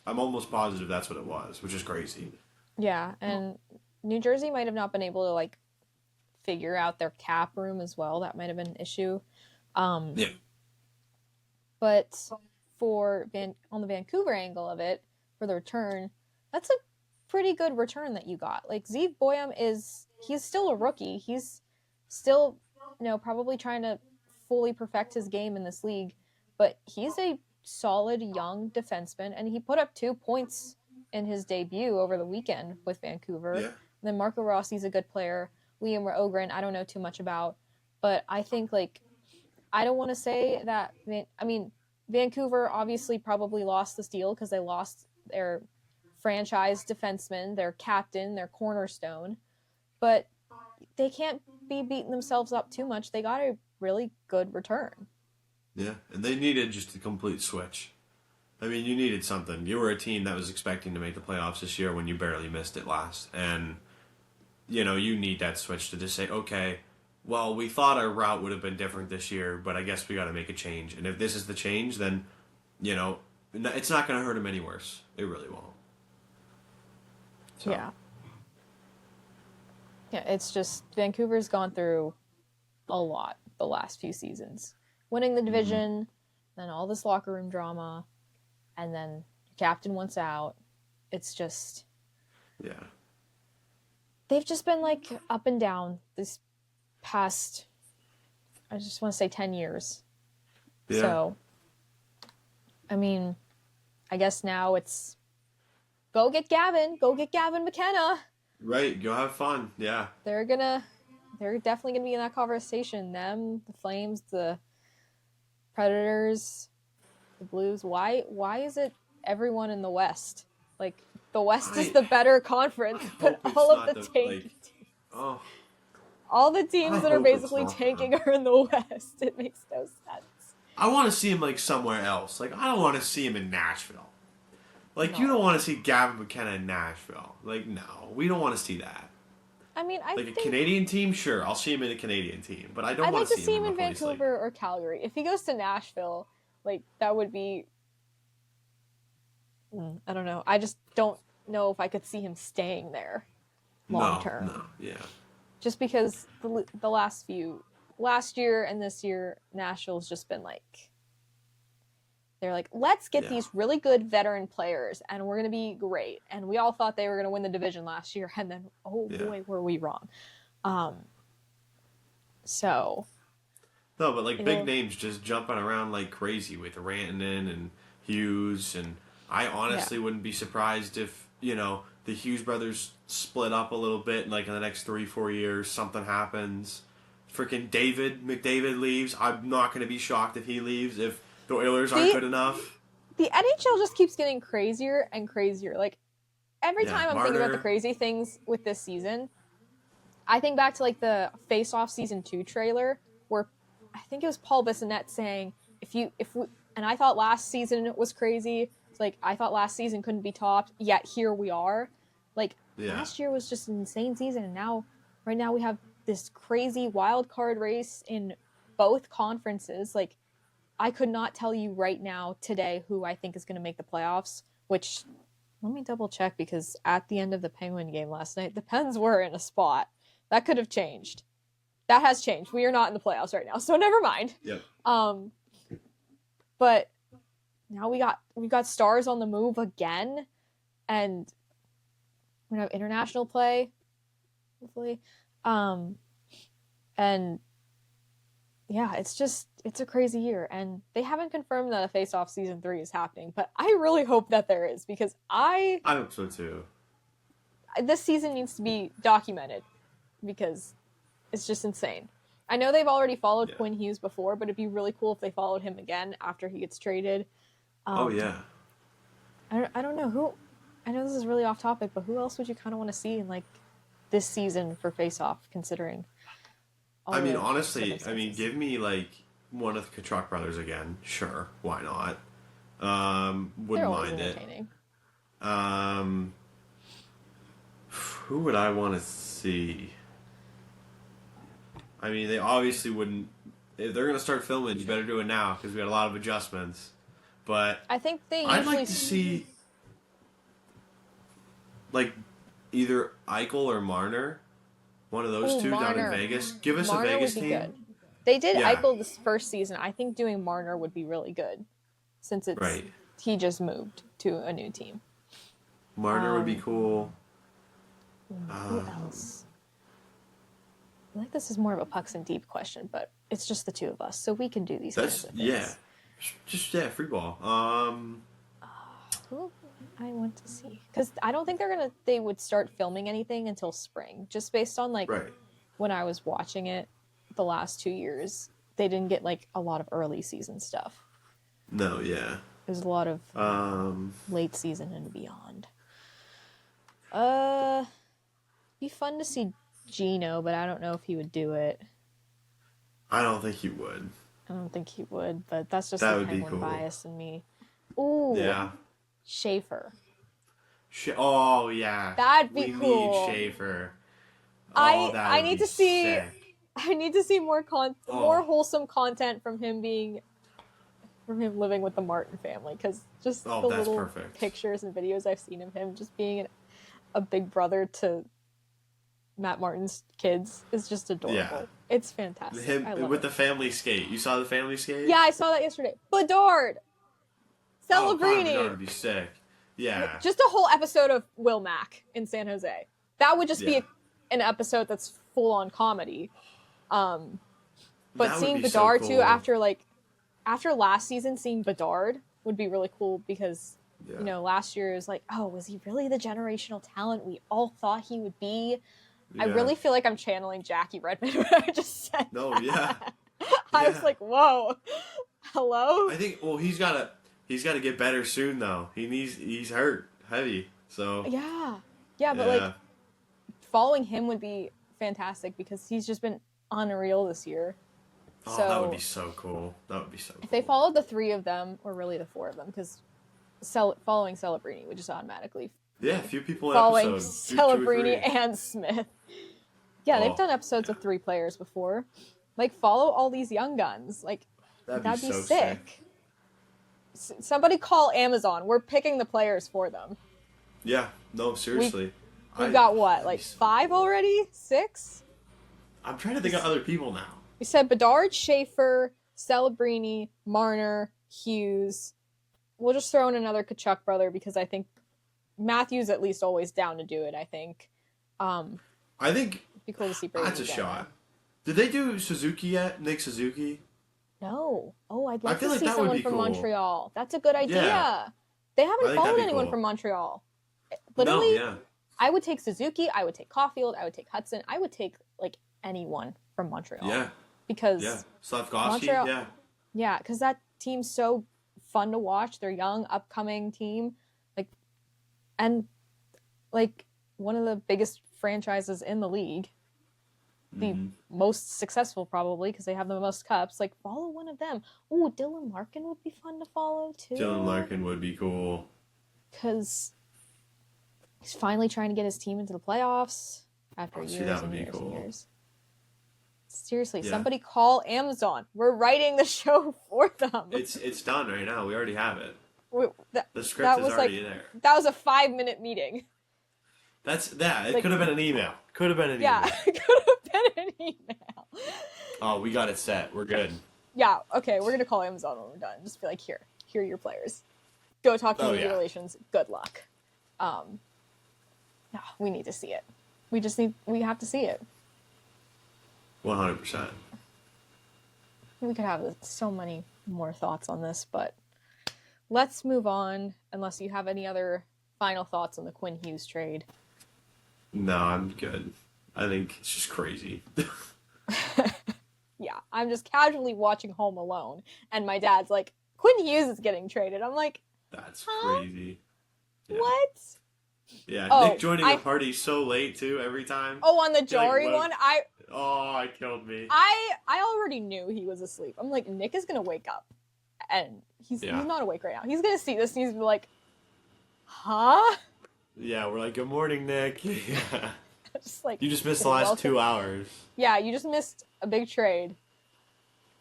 I'm almost positive that's what it was, which is crazy. Yeah, and New Jersey might have not been able to, like, figure out their cap room as well. That might have been an issue. Yeah. But on the Vancouver angle of it, for the return, that's a pretty good return that you got. Like, Zeev Boyum he's still a rookie. He's still, probably trying to fully perfect his game in this league, but he's a solid young defenseman, and he put up 2 points in his debut over the weekend with Vancouver. Yeah. And then Marco Rossi's a good player. Liam Ogren, I don't know too much about, but I think, like, I don't want to say that, Vancouver obviously probably lost this deal because they lost their franchise defenseman, their captain, their cornerstone, but they can't be beating themselves up too much. They got a really good return. Yeah, and they needed just a complete switch. I mean, you needed something. You were a team that was expecting to make the playoffs this year when you barely missed it last. And, you need that switch to just say, okay, well, we thought our route would have been different this year, but I guess we got to make a change. And if this is the change, then, it's not going to hurt them any worse. It really won't. So. Yeah. Yeah, it's just Vancouver's gone through a lot the last few seasons. Winning the division, then all this locker room drama, and then your captain wants out. It's just... Yeah. They've just been, like, up and down this past, I just want to say 10 years. Yeah. So, I guess now it's go get Gavin McKenna. Right, go have fun. Yeah. They're definitely gonna be in that conversation. Them, the Flames, the Predators, the Blues. Why is it everyone in the West? Like, the West is the better conference, but all of the tank. All the teams that are basically tanking are in the West. It makes no sense. I want to see him, like, somewhere else. Like, I don't want to see him in Nashville. Like, no. You don't want to see Gavin McKenna in Nashville. Like, no. We don't want to see that. I think... a Canadian team? Sure. I'll see him in a Canadian team. But I don't want to see him in Vancouver or Calgary. If he goes to Nashville, like, that would be... I don't know. I just don't know if I could see him staying there long term. No, yeah. Just because the last year and this year, Nashville's just been like, they're like, let's get these really good veteran players and we're going to be great. And we all thought they were going to win the division last year. And then, boy, were we wrong. So. No, but like big names just jumping around like crazy with Rantanen and Hughes. And I honestly wouldn't be surprised if, the Hughes brothers split up a little bit, like in the next 3-4 years, something happens. Freaking McDavid leaves. I'm not going to be shocked if he leaves, if the Oilers aren't good enough. The NHL just keeps getting crazier and crazier. Like, every time I'm thinking about the crazy things with this season, I think back to, like, the Face Off Season 2 trailer, where I think it was Paul Bissonnette saying, and I thought last season was crazy. It's like, I thought last season couldn't be topped, yet here we are. Like, last year was just an insane season, and now right now we have this crazy wild card race in both conferences. Like, I could not tell you right now today who I think is going to make the playoffs, which let me double check because at the end of the Penguin game last night, the Pens were in a spot. That could have changed. That has changed. We are not in the playoffs right now, so never mind. Yep. But now we've got Stars on the move again, and we're gonna have international play, hopefully. And yeah, it's a crazy year, and they haven't confirmed that a Face-Off Season 3 is happening, but I really hope that there is, because I hope so too. This season needs to be documented, because it's just insane. I know they've already followed Quinn Hughes before, but it'd be really cool if they followed him again after he gets traded. Oh yeah. I don't know who. I know this is really off topic, but who else would you kind of want to see in like this season for Face-Off, considering? I mean, honestly, give me like one of the Kachuk brothers again. Sure, why not? Wouldn't mind it. Who would I want to see? I mean, they obviously wouldn't. If they're going to start filming, you better do it now because we got a lot of adjustments. But I think I'd like to see like either Eichel or Marner. One of those two down in Vegas. Give us Marner a Vegas would be team. Good. They did Eichel this first season. I think doing Marner would be really good, since he just moved to a new team. Marner would be cool. Who else? I think this is more of a Pucks and Deep question, but it's just the two of us, so we can do these kinds of things. Free ball. Who I want to see, because I don't think they would start filming anything until spring, just based on when I was watching it the last 2 years, they didn't get like a lot of early season stuff. No, yeah. There's a lot of late season and beyond. Be fun to see Gino, but I don't know if he would do it. I don't think he would. But that's just the Penguin bias in me. Ooh. Yeah. Schaefer. Oh yeah. That'd be cool. We need Schaefer. I need to see. Sick. I need to see more more wholesome content from him living with the Martin family, because just the little pictures and videos I've seen of him just being a big brother to Matt Martin's kids is just adorable. Yeah. It's fantastic. Him with the family skate. You saw the family skate? Yeah, I saw that yesterday. Bedard! Celebrini! Bedard would be sick. Yeah. Just a whole episode of Will Mack in San Jose. That would just be an episode that's full on comedy. But seeing Bedard so cool. too, after last season, seeing Bedard would be really cool, because last year was like, oh, was he really the generational talent we all thought he would be? Yeah. I really feel like I'm channeling Jackie Redmond when I just said that. I was like, whoa, hello? I think he's got to get better soon though. He's hurt heavy. So but following him would be fantastic, because he's just been unreal this year. Oh, that would be so cool. If they followed the three of them, or really the four of them, because following Celebrini would just automatically a few people in following episodes. Celebrini and Smith. Yeah, they've done episodes with 3 players before. Follow all these young guns. That'd be so sick. Somebody call Amazon. We're picking the players for them. Yeah, no, seriously. We've got what, 5 already? 6? I'm trying to think of other people now. We said Bedard, Schaefer, Celebrini, Marner, Hughes. We'll just throw in another Kachuk brother, because I think Matthew's at least always down to do it, I think. I think it'd be cool to see Brady that's a shot. Did they do Suzuki yet? Nick Suzuki? No. Oh, I'd like to see someone from Montreal. That's a good idea. Yeah. They haven't followed anyone from Montreal. Literally, I would take Suzuki, I would take Caulfield, I would take Hudson, I would take anyone from Montreal. Yeah. Because Slavkovsky, Yeah, because that team's so fun to watch. They're young, upcoming team. One of the biggest franchises in the league. The most successful, probably, because they have the most cups. Follow one of them. Oh, Dylan Larkin would be fun to follow, too. Dylan Larkin would be cool. Because he's finally trying to get his team into the playoffs. after Oh, see, years that would and be years and cool. years. Seriously, Yeah. somebody call Amazon. We're writing the show for them. It's done right now. We already have it. That, The script that is was like already there. that was a 5-minute meeting. That's that. It Like, could have been an email. Could have been an yeah, email. it could have been an email. Oh, we got it set. We're good. Yeah, okay, we're gonna call Amazon when we're done. Just be like, here are your players. Go talk to Oh, media yeah. relations. Good luck. No, we need to see it. We have to see it. 100%. We could have so many more thoughts on this, but let's move on. Unless you have any other final thoughts on the Quinn Hughes trade. No, I'm good. I think it's just crazy. Yeah, I'm just casually watching Home Alone, and my dad's like, Quinn Hughes is getting traded. I'm like, That's huh? crazy. Yeah. What? Yeah, Oh, Nick joining the party so late too every time. Oh, on the He, like, Jory woke- one, Oh, it killed me. I already knew he was asleep. I'm like, Nick is gonna wake up, and he's not awake right now. He's gonna see this and he's gonna be like, huh? Yeah, we're like, good morning, Nick. Yeah. Just like, You just missed the last 2 hours. yeah, you just missed a big trade.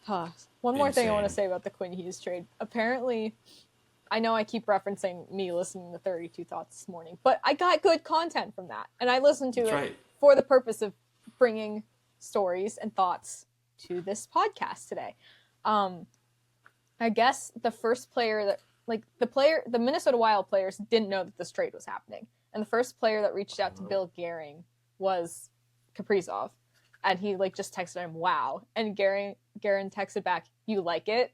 Huh. One more thing I want to Insane. say about the Quinn Hughes trade. Apparently, I know I keep referencing me listening to 32 Thoughts this morning, but I got good content from that, and I listened to That's it right. for the purpose of bringing stories and thoughts to this podcast today. I guess the first player that, like, the Minnesota Wild players didn't know that this trade was happening, and the first player that reached out to Bill Gehring was Kaprizov, and he like just texted him, "Wow," and Gehring texted back, "You like it?"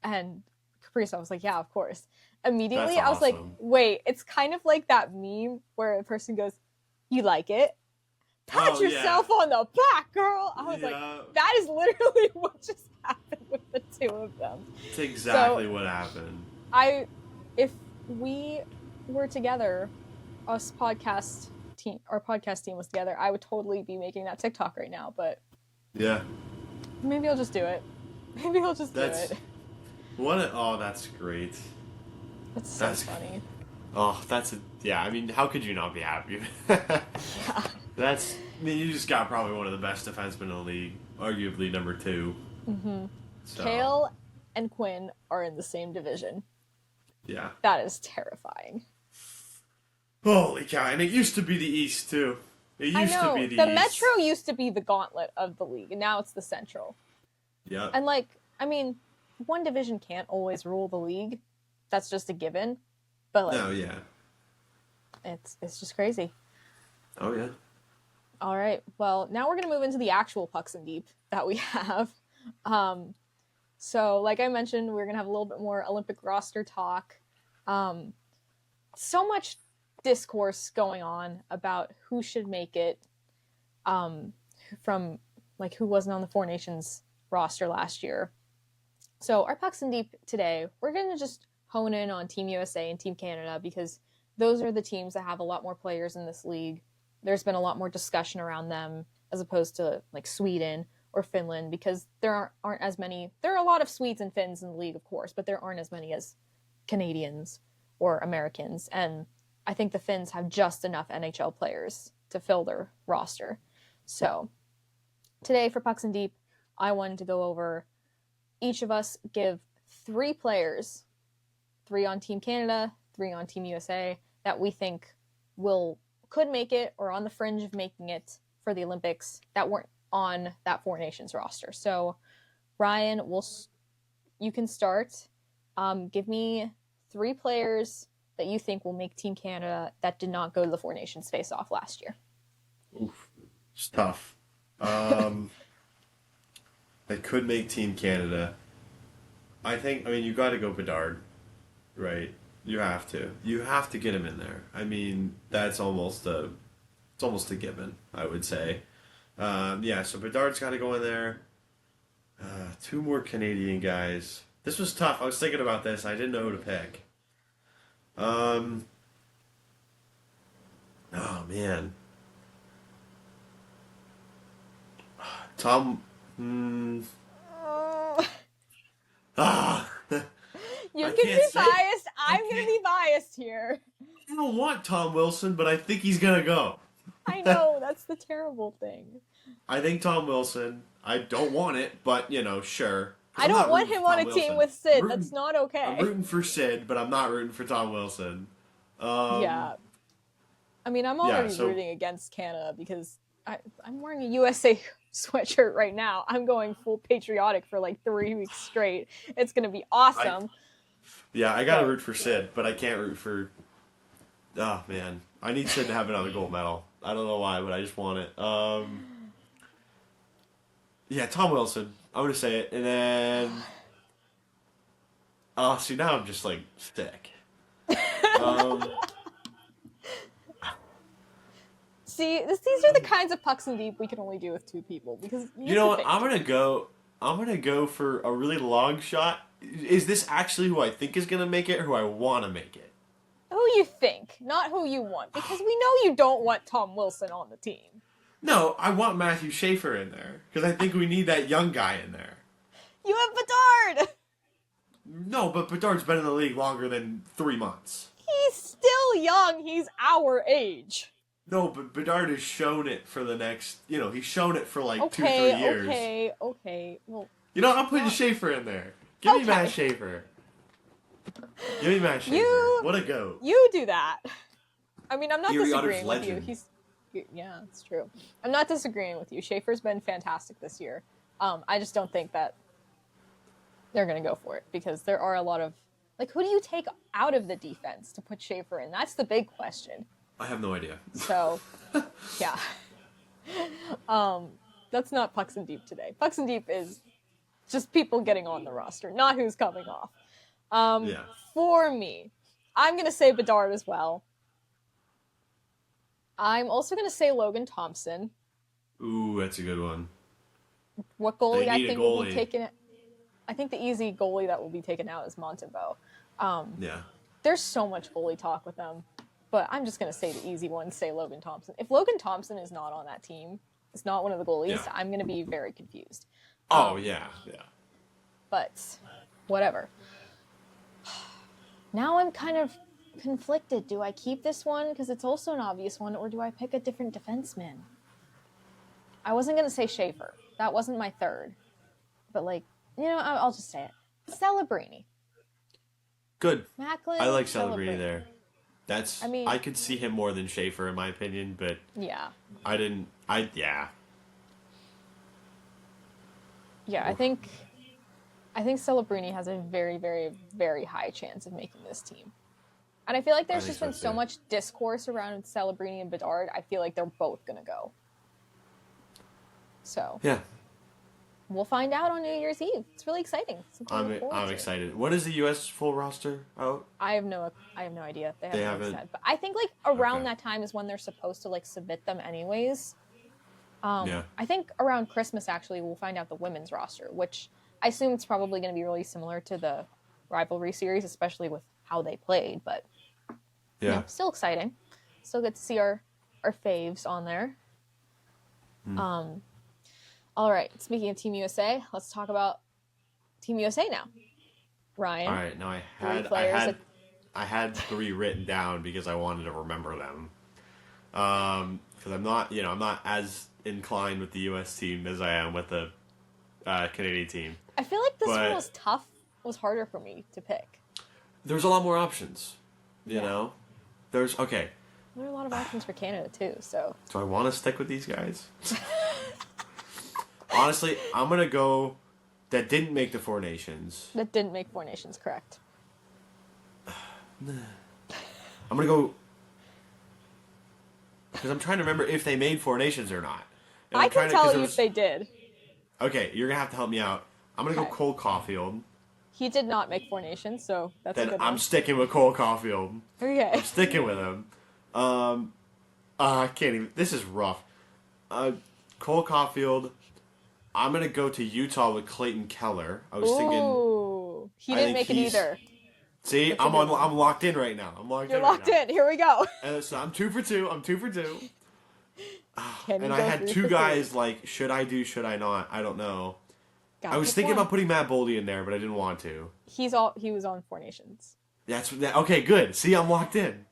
And Kaprizov was like, "Yeah, of course." Immediately, That's I was like, awesome. "Wait, it's kind of like that meme where a person goes, 'You like it?' Pat Oh, yourself on the back, girl." I was Yeah. like, that is literally what just happened with the two of them. It's exactly what happened. If we were together, our podcast team was together, I would totally be making that TikTok right now, but Yeah. maybe I'll just do it. Maybe I'll just do it. Oh, that's great. That's funny. Oh, I mean, how could you not be happy? Yeah. You just got probably one of the best defensemen in the league, arguably number 2. Mm-hmm. So, Kale and Quinn are in the same division. yeah. That is terrifying. Holy cow, and it used to be the East, too. It used to be the The East. Metro used to be the gauntlet of the league, and now it's the Central. Yeah. And, like, I mean, one division can't always rule the league. That's just a given. But, like, No, yeah. it's just crazy. Oh, yeah. All right. Well, now we're going to move into the actual Pucks and Deep that we have. So, like I mentioned, we're going to have a little bit more Olympic roster talk. So much discourse going on about who should make it from, like, who wasn't on the Four Nations roster last year. So, our Pucks and Deep today, we're going to just hone in on Team USA and Team Canada because those are the teams that have a lot more players in this league. There's been a lot more discussion around them as opposed to like Sweden or Finland because there aren't as many. There are a lot of Swedes and Finns in the league, of course, but there aren't as many as Canadians or Americans. And I think the Finns have just enough NHL players to fill their roster. So today for Pucks and Deep, I wanted to go over each of us give 3 players, 3 on Team Canada, 3 on Team USA, that we think could make it or on the fringe of making it for the Olympics that weren't on that Four Nations roster. So, Ryan, you can start. Give me 3 players that you think will make Team Canada that did not go to the Four Nations face-off last year. Oof. It's tough. They could make Team Canada. I mean, you got to go Bedard, right? You have to. You have to get him in there. I mean, it's almost a given, I would say. Yeah, so Bedard's got to go in there. 2 more Canadian guys. This was tough. I was thinking about this. I didn't know who to pick. Oh, man. Tom... Ah! You I can can't be say- biased. I'm going to be biased here. I don't want Tom Wilson, but I think he's going to go. I know, that's the terrible thing. I think Tom Wilson. I don't want it, but sure. Because I I'm don't not want rooting him for on a Tom team Wilson. with Sid. That's not I'm okay. rooting for Sid, but I'm not rooting for Tom Wilson. Um, Yeah. I mean, I'm yeah. already So rooting against Canada because I'm wearing a USA sweatshirt right now. I'm going full patriotic for like 3 weeks straight. It's going to be I awesome. I gotta But root for Sid, but I can't root for. Oh man, I need Sid to have another gold medal. I don't know why, but I just want it. Yeah, Tom Wilson. I'm gonna say it, and then oh, see now I'm just like sick. Um, see, these are the kinds of pucks and deep we can only do with two people because you you have know to what? think. I'm gonna go for a really long shot. Is this actually who I think is gonna make it, or who I want to make it? Who you think, not who you want, because we know you don't want Tom Wilson on the team. No, I want Matthew Schaefer in there because I think we need that young guy in there. You have Bedard. No, but Bedard's been in the league longer than 3 months. He's still young. He's our age. No, but Bedard has shown it for the next. He's shown it for like two, Okay, 3 years. okay. Well, I'm putting Schaefer in there. Give me okay. Matt Schaefer. Give me Matt Schaefer. What a goat. You do that. I mean, I'm not Erie disagreeing Otter's with you. legend. Yeah, it's true. I'm not disagreeing with you. Schaefer's been fantastic this year. I just don't think that they're going to go for it because there are a lot of who do you take out of the defense to put Schaefer in? That's the big question. I have no idea. So, yeah. That's not Pucks and Deep today. Pucks and Deep is just people getting on the roster, not who's coming off. Yeah. For me, I'm going to say Bedard as well. I'm also going to say Logan Thompson. Ooh, that's a good one. What goalie I need a think will be goalie. taken? I think the easy goalie that will be taken out is Montembeault. Yeah. There's so much goalie talk with them, but I'm just going to say the easy one, say Logan Thompson. If Logan Thompson is not on that team, is not one of the goalies, Yeah. I'm going to be very confused. Oh, yeah. But whatever. Now I'm kind of conflicted. Do I keep this one because it's also an obvious one, or do I pick a different defenseman? I wasn't going to say Schaefer. That wasn't my third. But, I'll just say it. Celebrini. Good. Macklin. I like Celebrini there. I mean- I could see him more than Schaefer in my opinion, but Yeah. yeah. Yeah, I think Celebrini has a very, very, very high chance of making this team. And I feel like there's I think just been so, so too. much discourse around Celebrini and Bedard. I feel like they're both going to go. So, Yeah. we'll find out on New Year's Eve. It's really exciting. Something to look forward I'm to. excited. What is the US full roster out? I have no idea. They haven't haven't- said. But I think around Okay. that time is when they're supposed to submit them anyways. Yeah. I think around Christmas actually we'll find out the women's roster, which I assume it's probably going to be really similar to the rivalry series, especially with how they played. But Yeah. still exciting. Still good to see our faves on there. All right. Speaking of Team USA, let's talk about Team USA now. Ryan. All right. Now I had 3 written down because I wanted to remember them. Because I'm not as inclined with the U.S. team as I am with the Canadian team. I feel like this But- one was tough. Was harder for me to pick. There's a lot more options. You Yeah. know, there's okay. There are a lot of options for Canada too. So Do I want to stick with these guys? Honestly, I'm gonna go. That didn't make the 4 Nations. that didn't make Four Nations correct. I'm gonna go because I'm trying to remember if they made 4 Nations or not. And I I'm trying can to- tell 'cause you there if was- they did. Okay, you're gonna have to help me out. I'm gonna go Okay. Cole Caulfield. He did not make Four Nations, so that's a Then good I'm one. sticking with Cole Caulfield. Okay. I'm sticking with him. I can't even. This is rough. Cole Caulfield. I'm gonna go to Utah with Clayton Keller. I was thinking. Ooh, he I didn't think make it he's- either. See, That's a good one. I'm locked in right now. I'm locked You're in. locked right in. Here we go. in. So I'm 2 for 2. I'm 2 for 2. Can you And I go had 3 2 for 3? guys like, should I do? Should I not? I don't know. Gotta I was pick thinking one. about putting Matt Boldy in there, but I didn't want to. He was on Four Nations. Okay. Good. See, I'm locked in.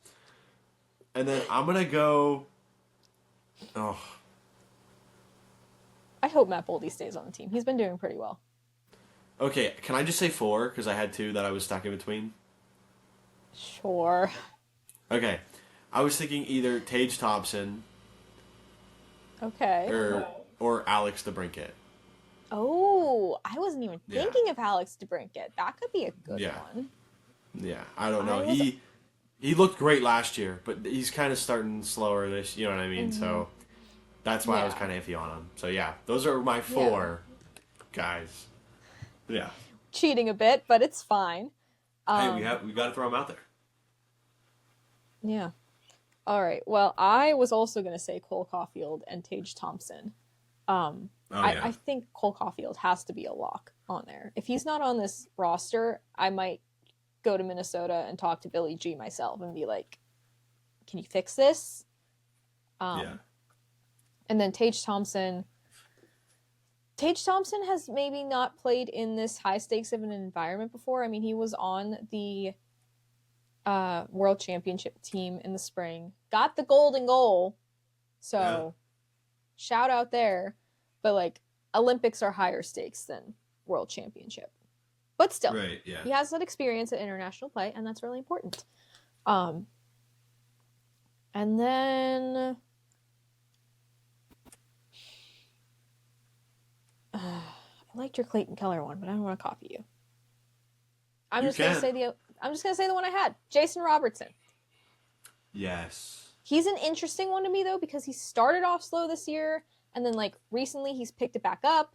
And then I'm gonna go. Oh, I hope Matt Boldy stays on the team. He's been doing pretty well. okay. Can I just say four because I had two that I was stuck in between? Sure. Okay, I was thinking either Tage Thompson Okay. or Alex DeBrincat. Oh, I wasn't even Yeah, thinking of Alex DeBrincat. That could be a good yeah, one. yeah. I don't I know. was. He looked great last year, but he's kind of starting slower this. You know what I mean? Mhm. So that's why I was Yeah. kind of iffy on him. So yeah, those are my Yeah. four guys. Yeah. Cheating a bit, but it's fine. Hey, Um, we got to throw him out there. yeah. All right. Well, I was also going to say Cole Caulfield and Tage Thompson. Oh I yeah. think Cole Caulfield has to be a lock on there. If he's not on this roster, I might go to Minnesota and talk to Billy G myself and be like, "Can you fix this?" Yeah. Um, and then Tage Thompson. Tage Thompson has maybe not played in this high stakes of an environment before. I mean, he was on the World Championship team in the spring, got the golden goal. Yeah. So shout out there. But like Olympics are higher stakes than World Championship. But still, Right. Yeah. he has that experience at international play, and that's really important. Um, and then I liked your Clayton Keller one, but I don't want to copy you. I'm You just gonna can. say the one I had, Jason Robertson. Yes. He's an interesting one to me though because he started off slow this year, and then like recently he's picked it back up.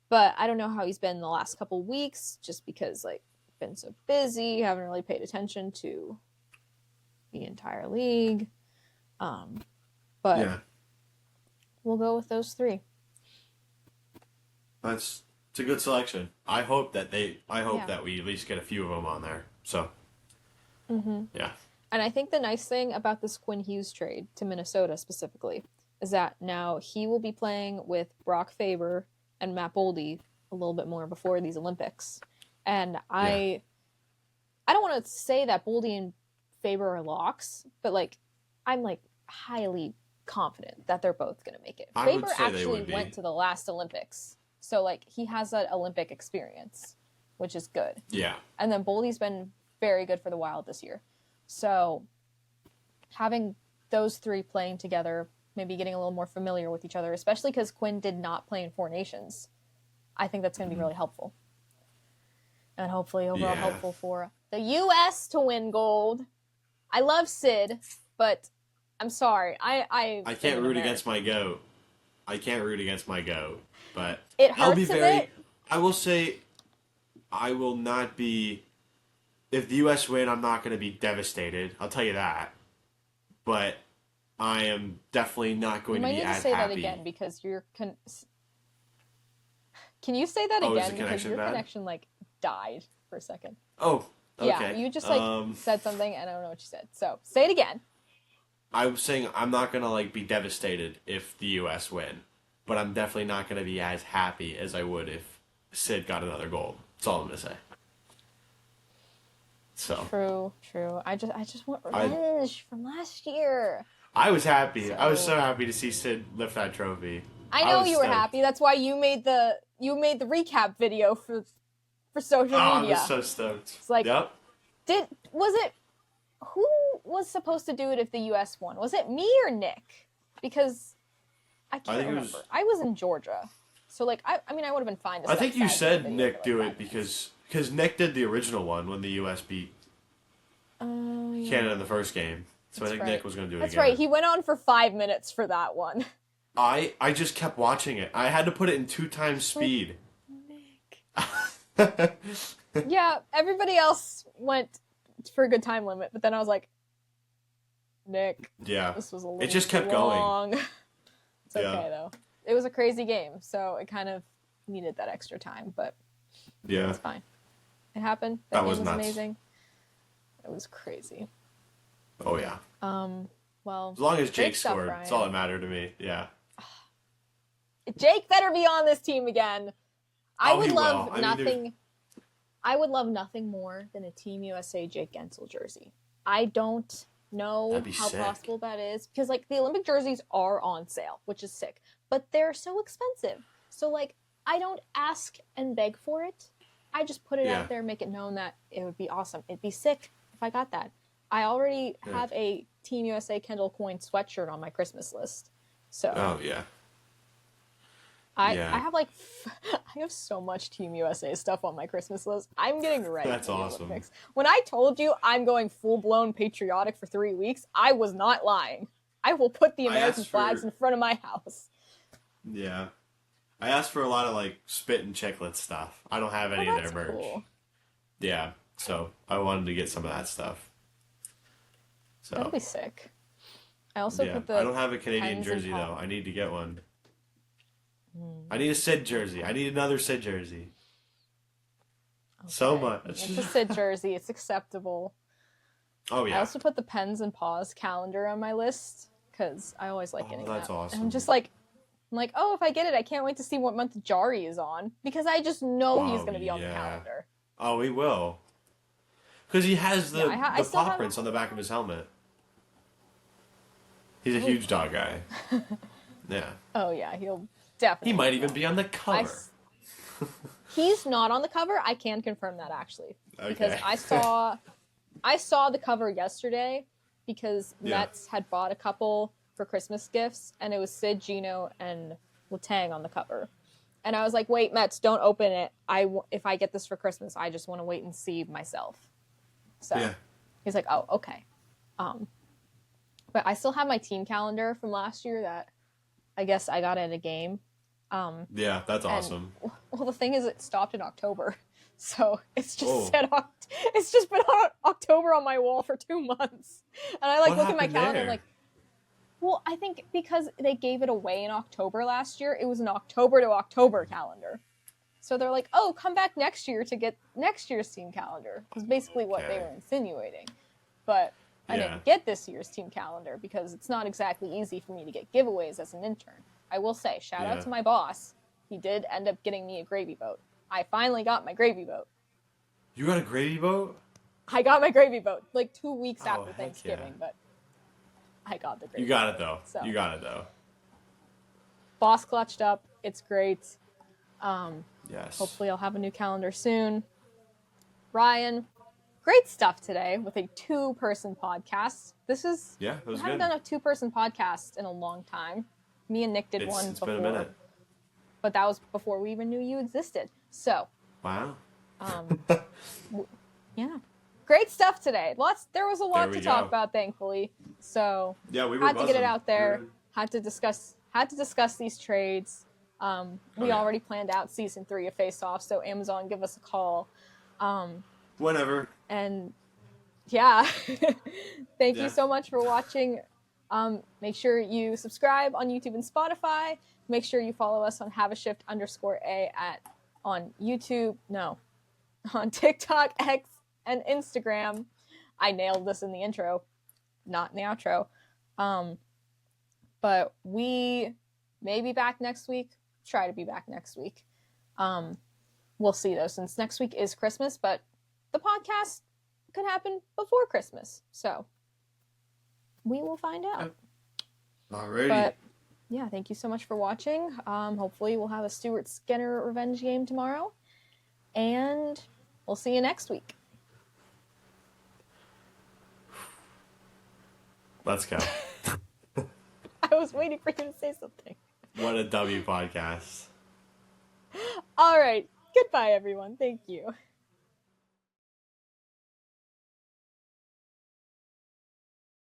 But I don't know how he's been the last couple weeks, just because like been so busy, haven't really paid attention to the entire league. But Yeah. we'll go with those three. It's a good selection. I hope that Yeah. we at least get a few of them on there. So Mm-hmm. yeah. And I think the nice thing about this Quinn Hughes trade to Minnesota specifically is that now he will be playing with Brock Faber and Matt Boldy a little bit more before these Olympics. And Yeah. I don't want to say that Boldy and Faber are locks, but like I'm like highly confident that they're both going to make it. I would Faber say they actually would be. went to the last Olympics. So like he has that Olympic experience, which is good. Yeah. And then Boldy's been very good for the Wild this year. So having those three playing together, maybe getting a little more familiar with each other, especially because Quinn did not play in Four Nations, I think that's going to be really helpful. And hopefully overall helpful for the U.S. to win gold. I love Sid, but I'm sorry. I can't root against my goat. I can't root against my goat. But It I'll be hurts a very bit. I will say I will not be if the US win, I'm not going to be devastated. I'll tell you that. But I am definitely not You going to might be need to as say that happy. again because Can you say that Oh, is again? the Because connection your bad? connection like died for a second. Oh, okay. Yeah, you just like said something and I don't know what you said. So say it again. I was saying I'm not gonna like be devastated if the U.S. win, but I'm definitely not gonna be as happy as I would if Sid got another goal. That's all I'm gonna say. So True. I just want revenge from last year. I was happy. So I was so happy to see Sid lift that trophy. I know was you were stoked. happy. That's why you made the recap video for social Oh, media. I was so stoked. It's like Yep. was it who was supposed to do it if the US won? Was it me or Nick? Because I can't think it remember. was- I was in Georgia. So like I mean I would have been fine to I think set you aside said the video Nick for, like, do 5 it minutes. because Nick did the original one when the U.S. beat Yeah. Canada in the first game. So That's I think right. Nick was going to do it That's again. right. He went on for 5 minutes for that one. I just kept watching it. I had to put it in 2 times speed. Nick. Yeah, everybody else went for a good time limit, but then I was like, Nick, Yeah. this was a little It just kept long. It's Yeah. okay though. It was a crazy game, so it kind of needed that extra time, but Yeah. it's fine. It happened. That game was nuts. amazing. It was crazy. Oh yeah. Well, As long as great Jake stuff, scored, Ryan. that's all that mattered to me. Yeah. Jake better be on this team again. I Oh, would he love will. I mean, nothing. I would love nothing more than a Team USA Jake Gensel jersey. I don't know That'd be how sick. possible that is because like the Olympic jerseys are on sale, which is sick, but they're so expensive. So like I don't ask and beg for it. I just put it Yeah. out there, make it known that it would be awesome. It'd be sick if I got that. I already Yeah. have a Team USA Kendall Coyne sweatshirt on my Christmas list. So Oh yeah. I Yeah. have like I have so much Team USA stuff on my Christmas list. I'm getting ready That's for the awesome. Olympics. When I told you I'm going full blown patriotic for 3 weeks, I was not lying. I will put the I American asked flags for in front of my house. yeah. I asked for a lot of like spit and chiclet stuff. I don't have Oh, any of their that's merch. cool. Yeah. So I wanted to get some of that stuff. That'll So be sick. I also yeah. put the I don't have a Canadian pens and jersey though. pop. I need to get one. I need a Sid jersey. I need another Sid jersey. So Okay. much. It's a Sid jersey. It's acceptable. Oh I yeah. also put the pens and paws calendar on my list because I always like Oh, getting that's that. And awesome. I'm just like, oh, if I get it, I can't wait to see what month Jari is on because I just know he's Oh going to be on the yeah. calendar. Oh, he will. Because he has the Yeah, I the still paw have. prints on the back of his helmet. He's a Oh. huge dog guy. Yeah. Oh yeah, he'll He definitely. might even be on the cover. He's not on the cover. I can confirm that actually because Okay. I saw the cover yesterday because Yeah. Mets had bought a couple for Christmas gifts and it was Sid, Gino, and Letang on the cover. And I was like, wait, Mets, don't open it. If I get this for Christmas, I just want to wait and see myself. So Yeah. he's like, oh, okay. But I still have my team calendar from last year that I guess I got at a game. Yeah, that's And, awesome. well, the thing is, it stopped in October, so it's just Oh. it's just been on October on my wall for 2 months, and I like What look at my happened calendar, there? I'm like, well, I think because they gave it away in October last year, it was an October to October calendar. So they're like, oh, come back next year to get next year's team calendar, was basically what they Okay. were insinuating. But I Yeah. didn't get this year's team calendar because it's not exactly easy for me to get giveaways as an intern. I will say, shout Yeah. out to my boss. He did end up getting me a gravy boat. I finally got my gravy boat. You got a gravy boat? I got my gravy boat like 2 weeks Oh, after heck Thanksgiving, yeah. but I got the gravy You got boat. it though. So, You got it though. boss clutched up. It's great. Yes. Hopefully I'll have a new calendar soon. Ryan, great stuff today with a 2-person podcast. This is Yeah, it we was haven't good. done a 2-person podcast in a long time. Me and Nick did one It's before, been a minute. but that was before we even knew you existed. So, Wow. yeah, great stuff today. There was a lot There we to talk go. about, thankfully. So Yeah, we were had to get it buzzing. out there. We were- Had to discuss these trades. We yeah. already planned out season 3 of Face Off, so Amazon, give us a call. Whenever. And yeah, thank Yeah. you so much for watching. Make sure you subscribe on YouTube and Spotify. Make sure you follow us on _A on YouTube. No, on TikTok, X, and Instagram. I nailed this in the intro, not in the outro. But we may be back next week. Try to be back next week. We'll see though, since next week is Christmas, but the podcast could happen before Christmas. So we will find out. Alrighty. But yeah, thank you so much for watching. Hopefully we'll have a Stuart Skinner revenge game tomorrow. And we'll see you next week. Let's go. I was waiting for you to say something. What a W podcast. All right. Goodbye, everyone. Thank you.